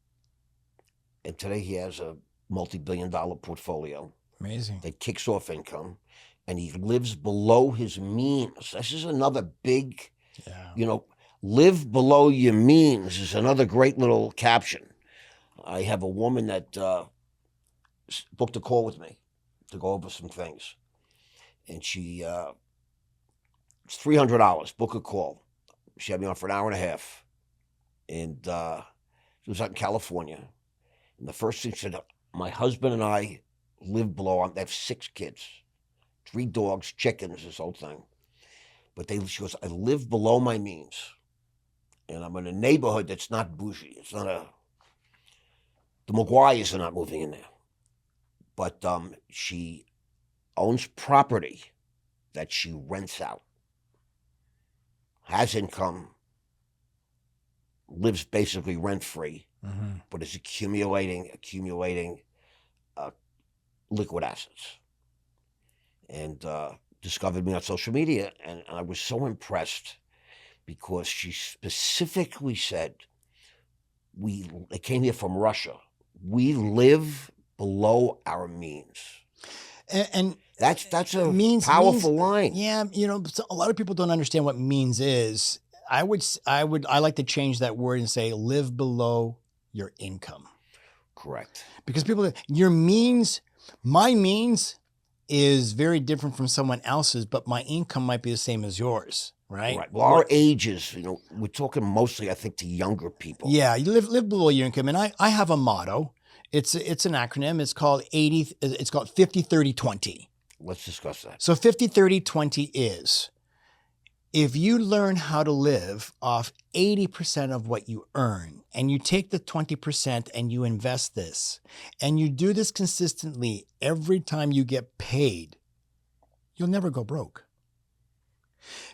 And today he has a multi-billion-dollar portfolio. Amazing. That kicks off income. And he lives below his means. This is another big, live below your means is another great little caption. I have a woman that booked a call with me to go over some things. And it's $300, book a call. She had me on for an hour and a half. And she was out in California. And the first thing she said, My husband and I live below. I have 6 kids, 3 dogs, chickens, this whole thing. But she goes, I live below my means, and I'm in a neighborhood that's not bougie. It's not the Maguires are not moving in there, but she owns property that she rents out, has income, lives basically rent free, but is accumulating liquid assets, and discovered me on social media, and I was so impressed because she specifically said, they came here from Russia. We live below our means. And that's a powerful line. Yeah, a lot of people don't understand what means is. I like to change that word and say live below your income. Correct. Because my means is very different from someone else's, but my income might be the same as yours, right? Right. Well, our ages, we're talking mostly, I think, to younger people. Yeah, you live below your income, and I have a motto. It's an acronym. It's called 50 30 20. Let's discuss that. So 50 30 20 is, if you learn how to live off 80% of what you earn, and you take the 20% and you invest this, and you do this consistently every time you get paid, you'll never go broke.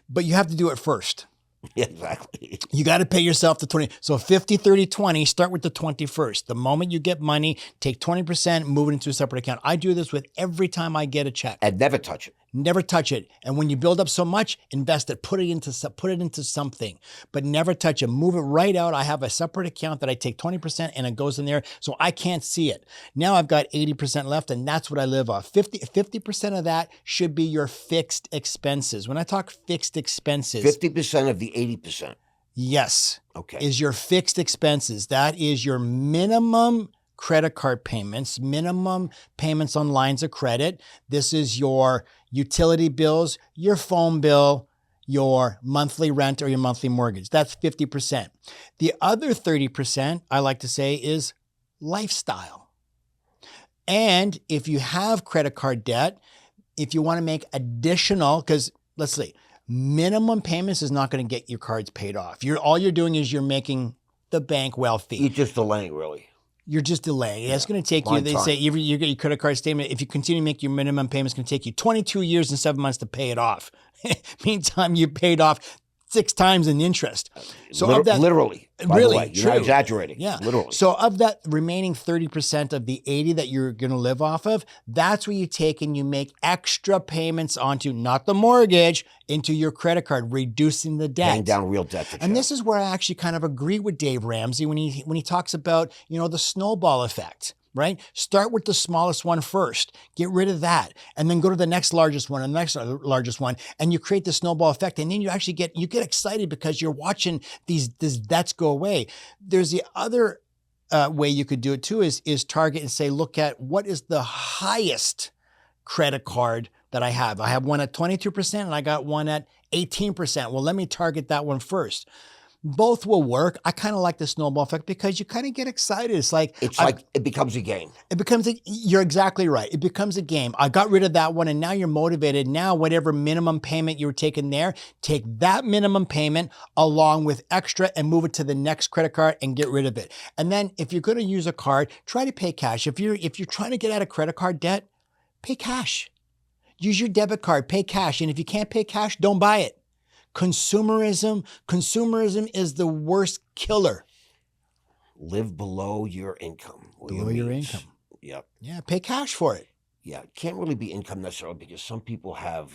But you have to do it first. Yeah, exactly. You got to pay yourself the 20. So 50, 30, 20, start with the 20 first. The moment you get money, take 20%, move it into a separate account. I do this with every time I get a check. And never touch it. Never touch it. And when you build up so much, invest it, put it into something, but never touch it. Move it right out. I have a separate account that I take 20% and it goes in there so I can't see it. Now I've got 80% left, and that's what I live off. 50% of that should be your fixed expenses. When I talk fixed expenses, 50% of the 80%. Yes. Okay. Is your fixed expenses. That is your minimum credit card payments, minimum payments on lines of credit. This is your utility bills, your phone bill, your monthly rent, or your monthly mortgage. That's 50%. The other 30%, I like to say, is lifestyle. And if you have credit card debt, if you want to make additional, because let's see, minimum payments is not going to get your cards paid off. All you're doing is you're making the bank wealthy. You're just delaying, really. You're just delaying. Yeah. It's going to take you, they say, you get your credit card statement. If you continue to make your minimum payments, it's going to take you 22 years and 7 months to pay it off. Meantime, you paid off 6 times in interest. So of that, literally, by the way, you're not exaggerating. Yeah, literally. So of that remaining 30% of the 80 that you're going to live off of, that's where you take and you make extra payments onto, not the mortgage, into your credit card, reducing the debt. Paying down real debt. And this is where I actually kind of agree with Dave Ramsey when he talks about, the snowball effect. Right? Start with the smallest one first. Get rid of that. And then go to the next largest one and the next largest one. And you create the snowball effect. And then you actually get excited because you're watching these debts go away. There's the other way you could do it too is target and say, look at what is the highest credit card that I have. I have one at 22% and I got one at 18%. Well, let me target that one first. Both will work. I kind of like the snowball effect because you kind of get excited. It's like it becomes a game. You're exactly right. It becomes a game. I got rid of that one and now you're motivated. Now whatever minimum payment you were taking there, take that minimum payment along with extra and move it to the next credit card and get rid of it. And then if you're going to use a card, try to pay cash. If you're trying to get out of credit card debt, pay cash. Use your debit card, pay cash. And if you can't pay cash, don't buy it. Consumerism is the worst killer. Live below your income. Below your income. Yep. Yeah, pay cash for it. Yeah, it can't really be income necessarily because some people have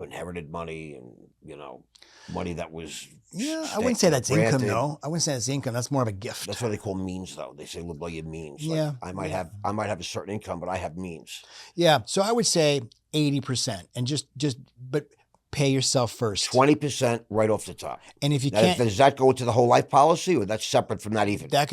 inherited money and, money that was... Yeah, I wouldn't say that's income, though. I wouldn't say that's income. That's more of a gift. That's what they call means, though. They say live below your means. Yeah. Like I might have a certain income, but I have means. Yeah, so I would say 80% and but pay yourself first. 20% right off the top. And if you now, can't... Does that go into the whole life policy or that's separate from that even? That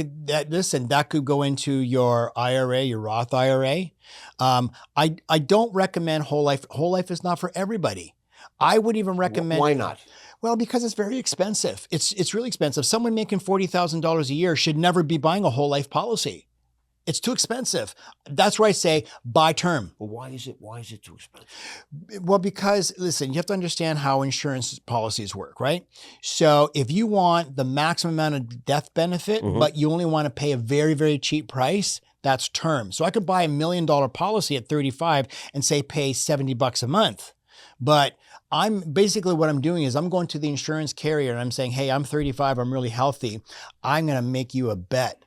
could go into your IRA, your Roth IRA. I don't recommend whole life. Whole life is not for everybody. I would even recommend... Why not? Well, because it's very expensive. It's really expensive. Someone making $40,000 a year should never be buying a whole life policy. It's too expensive. That's where I say buy term. Well, why is it too expensive? Well, because listen, you have to understand how insurance policies work, right? So if you want the maximum amount of death benefit, but you only want to pay a very, very cheap price, that's term. So I could buy $1 million policy at 35 and say pay $70 a month. But I'm basically what I'm doing is I'm going to the insurance carrier and I'm saying, hey, I'm 35, I'm really healthy. I'm going to make you a bet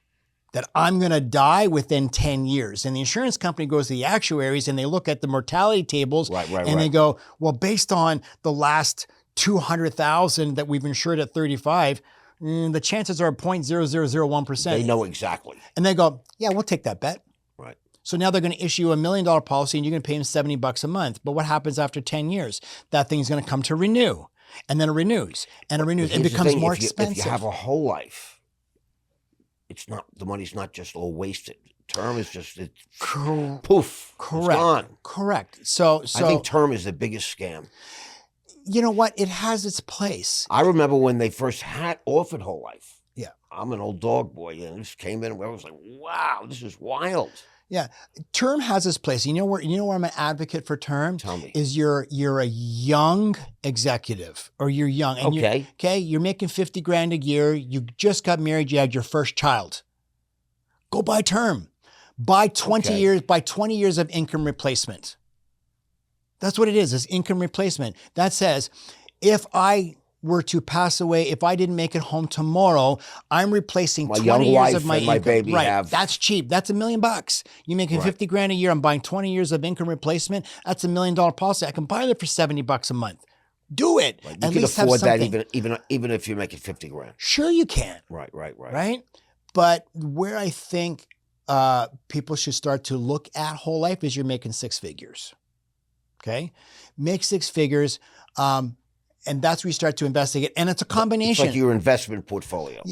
that I'm going to die within 10 years. And the insurance company goes to the actuaries and they look at the mortality tables they go, well, based on the last 200,000 that we've insured at 35, the chances are 0.0001%. They know exactly. And they go, yeah, we'll take that bet. Right. So now they're going to issue $1 million policy and you're going to pay them $70 a month. But what happens after 10 years? That thing's going to come to renew. And then it renews and it renews. It becomes more expensive. If you have a whole life, the money's not just all wasted. Term is just poof. Correct. It's gone. Correct. So I think term is the biggest scam. You know what? It has its place. I remember when they first offered whole life. Yeah. I'm an old dog boy, and this came in, and I was like, "Wow, this is wild." Yeah, term has its place. You know where I'm an advocate for term? Tell me. Is you're a young executive or you're young. And you're making 50 grand a year. You just got married. You had your first child. Go buy term. Buy 20 years. Buy 20 years of income replacement. That's what it is. It's income replacement. That says, if I were to pass away, if I didn't make it home tomorrow, I'm replacing 20 years of my income. My baby have. That's cheap. That's $1 million. You're making 50 grand a year. I'm buying 20 years of income replacement. That's $1 million policy. I can buy that for $70 a month. Do it. Right. You can afford that even if you're making 50 grand. Sure you can. Right. Right? But where I think people should start to look at whole life is you're making six figures. Okay? Make six figures. And that's where you start to investigate. And it's a combination. It's like your investment portfolio.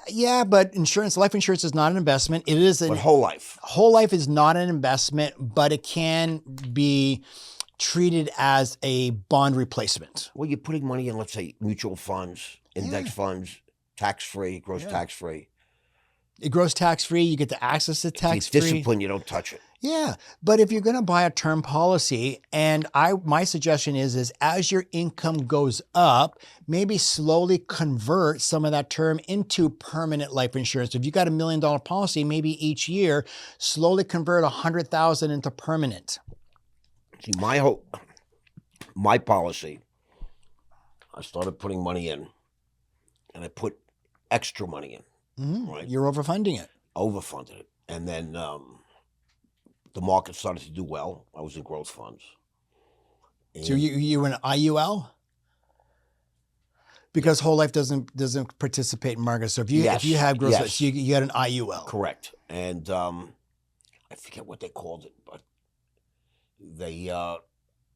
Yeah, but life insurance is not an investment. It is But whole life. Whole life is not an investment, but it can be treated as a bond replacement. Well, you're putting money in, let's say, mutual funds, index funds, tax-free, gross tax-free. It grows tax-free. You get to access it tax-free. If you discipline, you don't touch it. Yeah, but if you're going to buy a term policy, and my suggestion is as your income goes up, maybe slowly convert some of that term into permanent life insurance. If you got $1 million policy, maybe each year, slowly convert 100,000 into permanent. See, my policy, I started putting money in, and I put extra money in. Right? You're overfunding it. Overfunded it, and then the market started to do well. I was in growth funds. And so you in IUL? Because whole life doesn't participate in markets. So if you have growth funds, you got an IUL. Correct. And I forget what they called it, but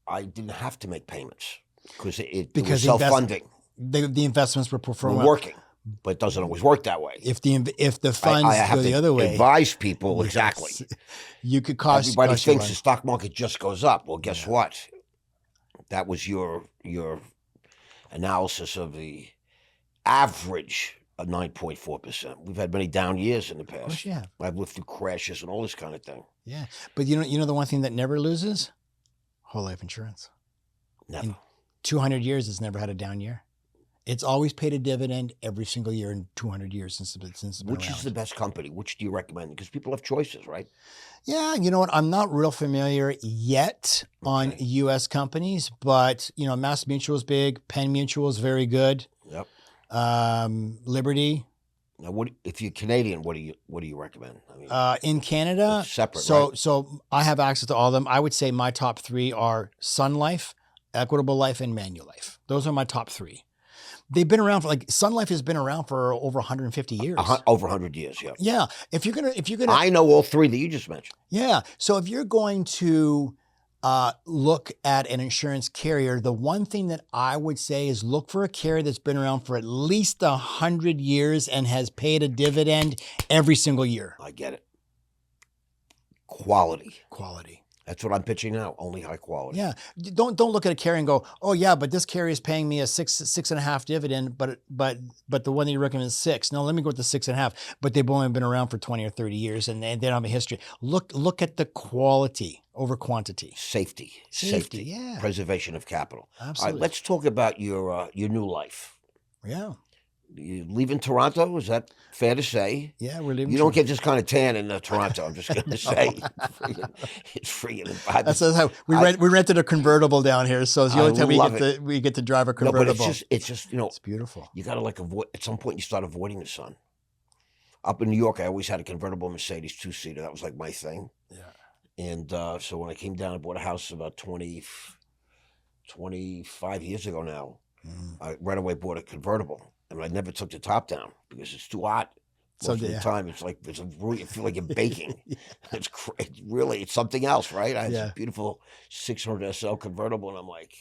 I didn't have to make payments because it was self-funding. The investments were performing working. But it doesn't always work that way. If the funds go the other way, advise people exactly. You could cost. Everybody thinks the stock market just goes up. Well, guess what? That was your analysis of the average of 9.4%. We've had many down years in the past. Of course, yeah. I've lived through crashes and all this kind of thing. Yeah, but you know the one thing that never loses, whole life insurance. Never. In 200 years, it's never had a down year. It's always paid a dividend every single year in 200 years since it's been Which is the best company? Which do you recommend? Because people have choices, right? Yeah, you know what? I'm not real familiar yet on U.S. companies, but Mass Mutual is big. Penn Mutual is very good. Yep. Liberty. Now, if you're Canadian, what do you recommend? I mean, in Canada, it's separate. So I have access to all of them. I would say my top three are Sun Life, Equitable Life, and Manulife. Those are my top three. They've been around for Sun Life has been around for over 150 years. Over 100 years, yeah. Yeah. If you're gonna, I know all three that you just mentioned. Yeah. So if you're going to look at an insurance carrier, the one thing that I would say is look for a carrier that's been around for at least 100 years and has paid a dividend every single year. I get it. Quality. That's what I'm pitching now. Only high quality. Yeah. Don't look at a carrier and go, oh yeah, but this carrier is paying me a 6.5 dividend, but the one that you recommend is 6. No, let me go with the 6.5. But they've only been around for 20 or 30 years and they don't have a history. Look at the quality over quantity. Safety. Yeah. Preservation of capital. Absolutely. All right, let's talk about your new life. Yeah. You leaving Toronto? Is that fair to say? Yeah, we're leaving. You don't get this kind of tan in Toronto. I'm just going to say it's freaking. That's how we rented a convertible down here, so it's the only time we get to drive a convertible. No, but it's just it's beautiful. You got to avoid. At some point, you start avoiding the sun. Up in New York, I always had a convertible Mercedes 2-seater. That was like my thing. Yeah. And so when I came down and bought a house about 25 years ago now, I right away bought a convertible. And I never took the top down because it's too hot. Most of the time, it's like you feel like you're baking. Yeah. It's great. Really, it's something else, right? I had Yeah. this beautiful 600 SL convertible, and I'm like,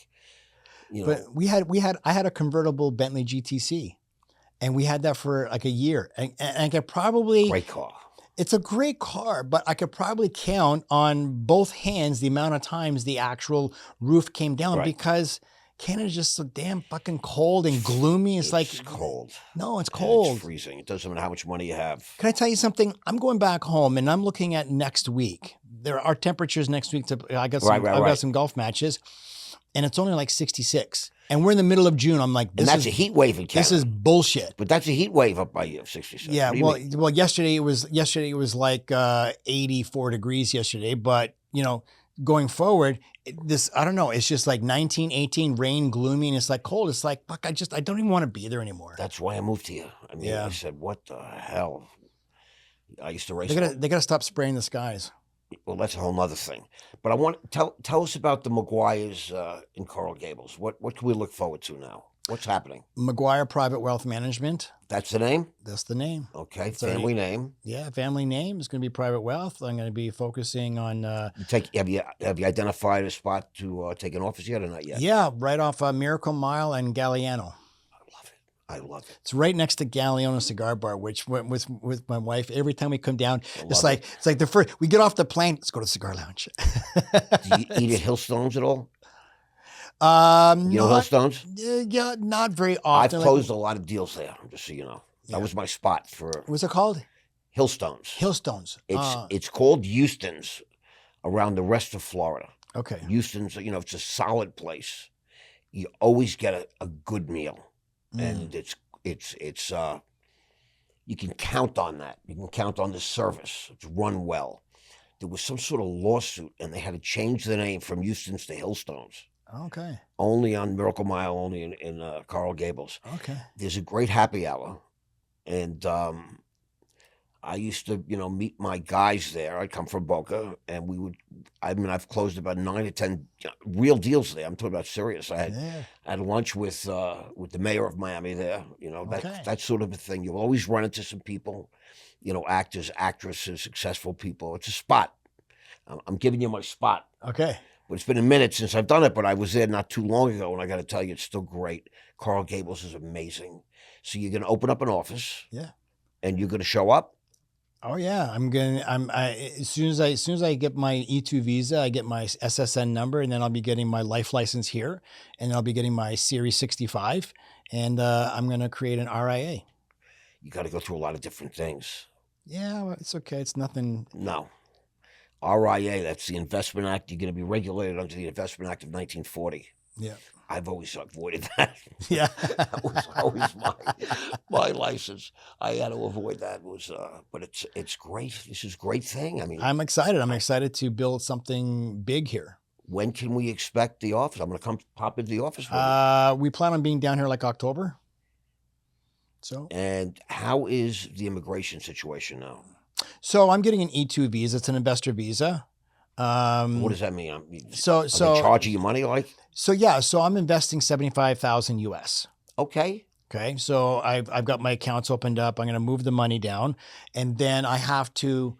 But I had a convertible Bentley GTC, and we had that for like a year, and I could probably great car. It's a great car, but I could probably count on both hands the amount of times the actual roof came down because Canada's just so damn fucking cold and gloomy. It's like cold. No, it's cold. It's freezing. It doesn't matter how much money you have. Can I tell you something? I'm going back home and I'm looking at next week. There are temperatures next week. I got some golf matches, and it's only like 66. And we're in the middle of June. I'm like, that's a heat wave in Canada. This is bullshit. But that's a heat wave up by you, 66. Yeah. Well, yesterday it was like 84 degrees yesterday. But going forward, I don't know. It's just like 19, 18, rain, gloomy, and it's like cold. It's like, fuck, I don't even want to be there anymore. That's why I moved here. I mean, I said, what the hell? I used to race. They gotta stop spraying the skies. Well, that's a whole nother thing. But I want tell us about the Maguires in Coral Gables. What can we look forward to now? What's happening? Maguire Private Wealth Management. That's the name? That's the name. Okay, family name. Yeah, family name is going to be Private Wealth. I'm going to be focusing on. Have you identified a spot to take an office yet or not yet? Yeah, right off Miracle Mile and Galliano. I love it. It's right next to Galliano Cigar Bar, which went with my wife. Every time we come down, it's like the first we get off the plane. Let's go to the cigar lounge. Do you eat at Hillstones at all? Hillstones? Yeah, not very often. I've closed a lot of deals there, just so you know. That was my spot for. What's it called? Hillstones. Hillstones. It's called Houston's around the rest of Florida. Okay. Houston's, it's a solid place. You always get a good meal, and it's you can count on that. You can count on the service. It's run well. There was some sort of lawsuit, and they had to change the name from Houston's to Hillstones. Okay. Only on Miracle Mile, only in Coral Gables. Okay. There's a great happy hour, and I used to, meet my guys there. I'd come from Boca, and I've closed about 9 to 10 real deals there. I'm talking about serious. I had lunch with the mayor of Miami there. That sort of a thing. You'll always run into some people, actors, actresses, successful people. It's a spot. I'm giving you my spot. Okay. But it's been a minute since I've done it, but I was there not too long ago, and I got to tell you, it's still great. Coral Gables is amazing. So you're going to open up an office. Yeah. And you're going to show up. Oh yeah, as soon as I get my E2 visa, I get my SSN number, and then I'll be getting my life license here, and I'll be getting my Series 65, and I'm going to create an RIA. You got to go through a lot of different things. Yeah, well, it's okay. It's nothing. No. RIA, that's the Investment Act. You're going to be regulated under the Investment Act of 1940. Yeah. I've always avoided that. Yeah. That was always my license. I had to avoid that. But it's great. This is a great thing. I mean, I'm excited. I'm excited to build something big here. When can we expect the office? I'm going to pop into the office with you. We plan on being down here like October. So. And how is the immigration situation now? So I'm getting an E2 visa. It's an investor visa. What does that mean? Are they charging you money like? So yeah, so I'm investing $75,000 US. Okay. Okay. So I've got my accounts opened up. I'm going to move the money down, and then I have to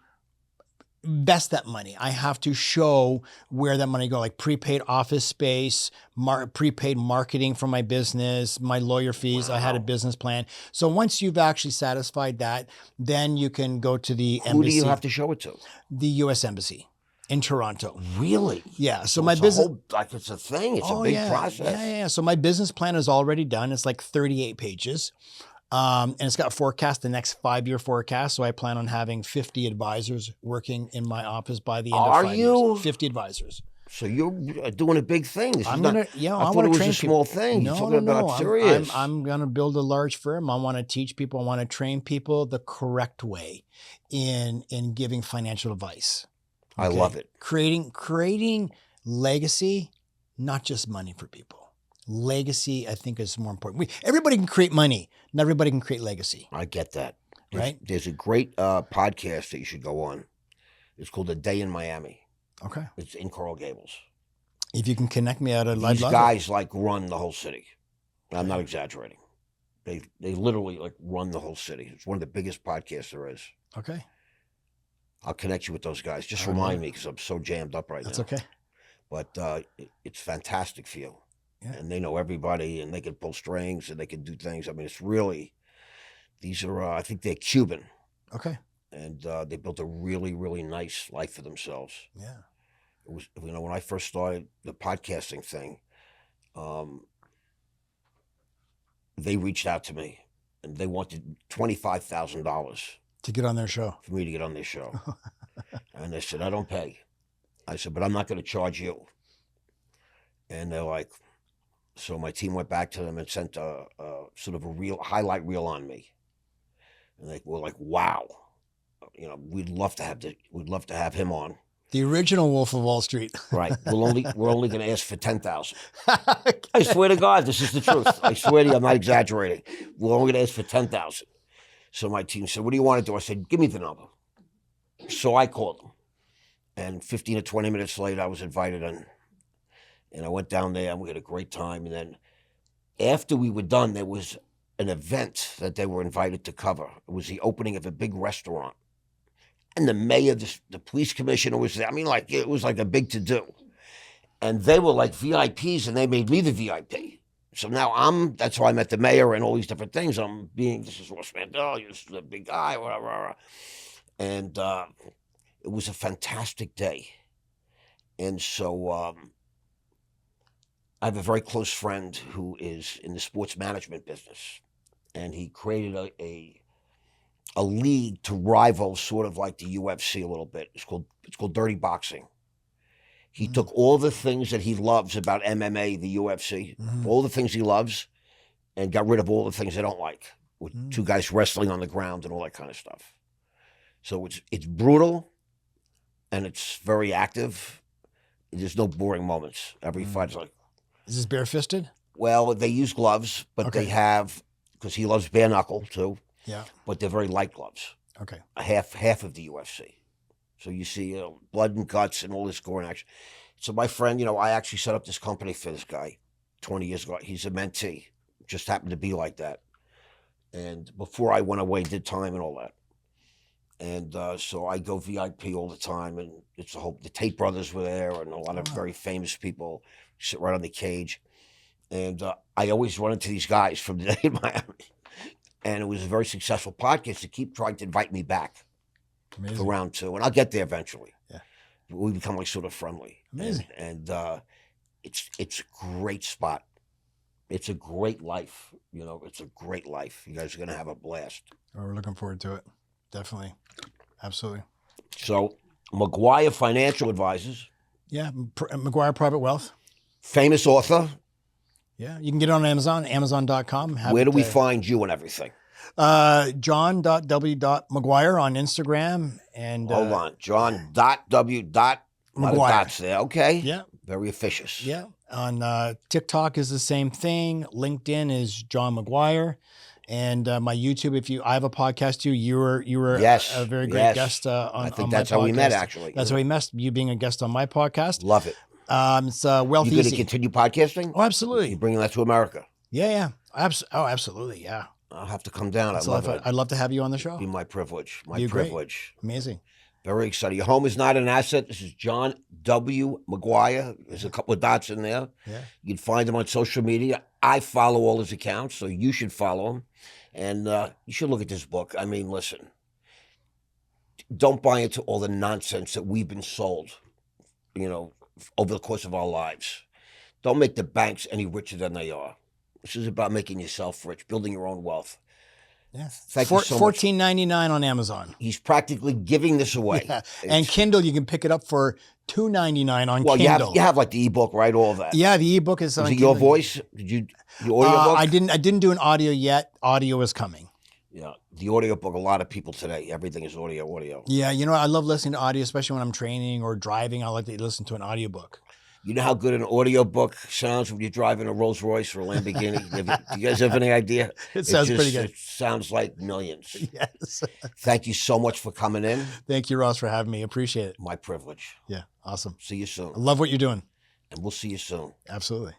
invest that money. I have to show where that money go, like prepaid office space, prepaid marketing for my business, my lawyer fees. Wow. I had a business plan. So once you've actually satisfied that, then you can go to the embassy. Who do you have to show it to? The U.S. Embassy. in Toronto. Really? Yeah. So So my it's business. it's a thing. It's a big process. Yeah. So my business plan is already done. It's like 38 pages. And it's got forecast, the next 5-year forecast. So I plan on having 50 advisors working in my office by the end of 5 years. 50 advisors. So you're doing a big thing. This I'm is gonna, not, yeah, I I thought want it to was train a small thing. No, You're talking about serious. I'm gonna build a large firm. I want to teach people. I want to train people the correct way in giving financial advice. I love it. Creating legacy, not just money for people. Legacy, I think, is more important. Everybody can create money. Not everybody can create legacy. I get that. Right? There's a great podcast that you should go on. It's called A Day in Miami. Okay. It's in Coral Gables. If you can connect me out of These guys like run the whole city. I'm not exaggerating. They literally like run the whole city. It's one of the biggest podcasts there is. Okay. I'll connect you with those guys. Just remind me because I'm so jammed up right now. That's okay. But it's fantastic for you. Yeah. And they know everybody and they can pull strings and they can do things. I mean, it's really, these are, I think they're Cuban. Okay. And they built a really, really nice life for themselves. Yeah. It was, when I first started the podcasting thing, they reached out to me and they wanted $25,000 to get on their show. For me to get on their show. And they said, I don't pay. I said, but I'm not going to charge you. And they're like, so my team went back to them and sent a sort of a highlight reel on me. And they were like, wow, we'd love to have him on. The original Wolf of Wall Street. Right. We're only going to ask for 10,000. I swear to God, this is the truth. I swear to you, I'm not exaggerating. We're only going to ask for 10,000. So my team said, what do you want to do? I said, give me the number. So I called them. And 15 or 20 minutes later, I was invited in. And I went down there and we had a great time. And then after we were done, there was an event that they were invited to cover. It was the opening of a big restaurant. And the mayor, the police commissioner was there. I mean, like, it was like a big to-do. And they were like VIPs and they made me the VIP. So now that's how I met the mayor and all these different things. This is Ross Mandel, you're the big guy, whatever. And it was a fantastic day. And so I have a very close friend who is in the sports management business. And he created a league to rival sort of like the UFC a little bit. It's called Dirty Boxing. He took all the things that he loves about MMA, the UFC, all the things he loves, and got rid of all the things they don't like, with two guys wrestling on the ground and all that kind of stuff. So it's brutal, and it's very active. There's no boring moments. Every fight's like... Is this bare-fisted? Well, they use gloves, but they have, because he loves bare knuckle too. Yeah. But they're very light gloves. Okay. Half of the UFC. So you see blood and guts and all this gore and action. So my friend, I actually set up this company for this guy 20 years ago. He's a mentee. Just happened to be like that. And before I went away, did time and all that. And so I go VIP all the time. And the Tate brothers were there and a lot of very famous people sit right on the cage. And I always run into these guys from the day in Miami. And it was a very successful podcast to keep trying to invite me back. Amazing. For round 2, and I'll get there eventually. Yeah, we become like sort of friendly. Amazing, and it's a great spot. It's a great life. It's a great life. You guys are gonna have a blast. Oh, we're looking forward to it. Definitely, absolutely. So, McGuire Financial Advisors. Yeah, McGuire Private Wealth. Famous author. Yeah, you can get it on Amazon, Amazon.com. Where do we find you and everything? John.w.mcguire on Instagram and hold on, John.w. McGuire. Dots there. Okay. Yeah. Very officious. Yeah. On TikTok is the same thing. LinkedIn is John McGuire. And my YouTube, I have a podcast too. You were yes, a very great guest on my podcast. I think that's how we met, actually. That's how we met, you being a guest on my podcast. Love it. It's Wealth You going to Easy. continue podcasting? Oh, absolutely. You're bringing that to America? Yeah. Absolutely. Yeah. I'll have to come down. I'd love to have you on the show. It'd be my privilege. You're privilege. Great. Amazing. Very excited. Your home is not an asset. This is John W. McGuire. There's a couple of dots in there. Yeah. You can find him on social media. I follow all his accounts, so you should follow him. And you should look at this book. I mean, listen, don't buy into all the nonsense that we've been sold. over the course of our lives. Don't make the banks any richer than they are. This is about making yourself rich, building your own wealth. Yeah. Thank you so much. $14.99 on Amazon. He's practically giving this away. Yeah. And Kindle, you can pick it up for $2.99 on well, Kindle. you have like the ebook, right? All of that. Yeah, the ebook is on Was it Kindle. your voice? Did you the audiobook? I didn't do an audio yet. Audio is coming. Yeah, the audiobook. A lot of people today, everything is audio. Yeah, I love listening to audio, especially when I'm training or driving. I like to listen to an audiobook. You know how good an audiobook sounds when you're driving a Rolls Royce or a Lamborghini? Do you guys have any idea? It sounds pretty good. It sounds like millions. Yes. Thank you so much for coming in. Thank you, Ross, for having me. Appreciate it. My privilege. Yeah, awesome. See you soon. I love what you're doing. And we'll see you soon. Absolutely.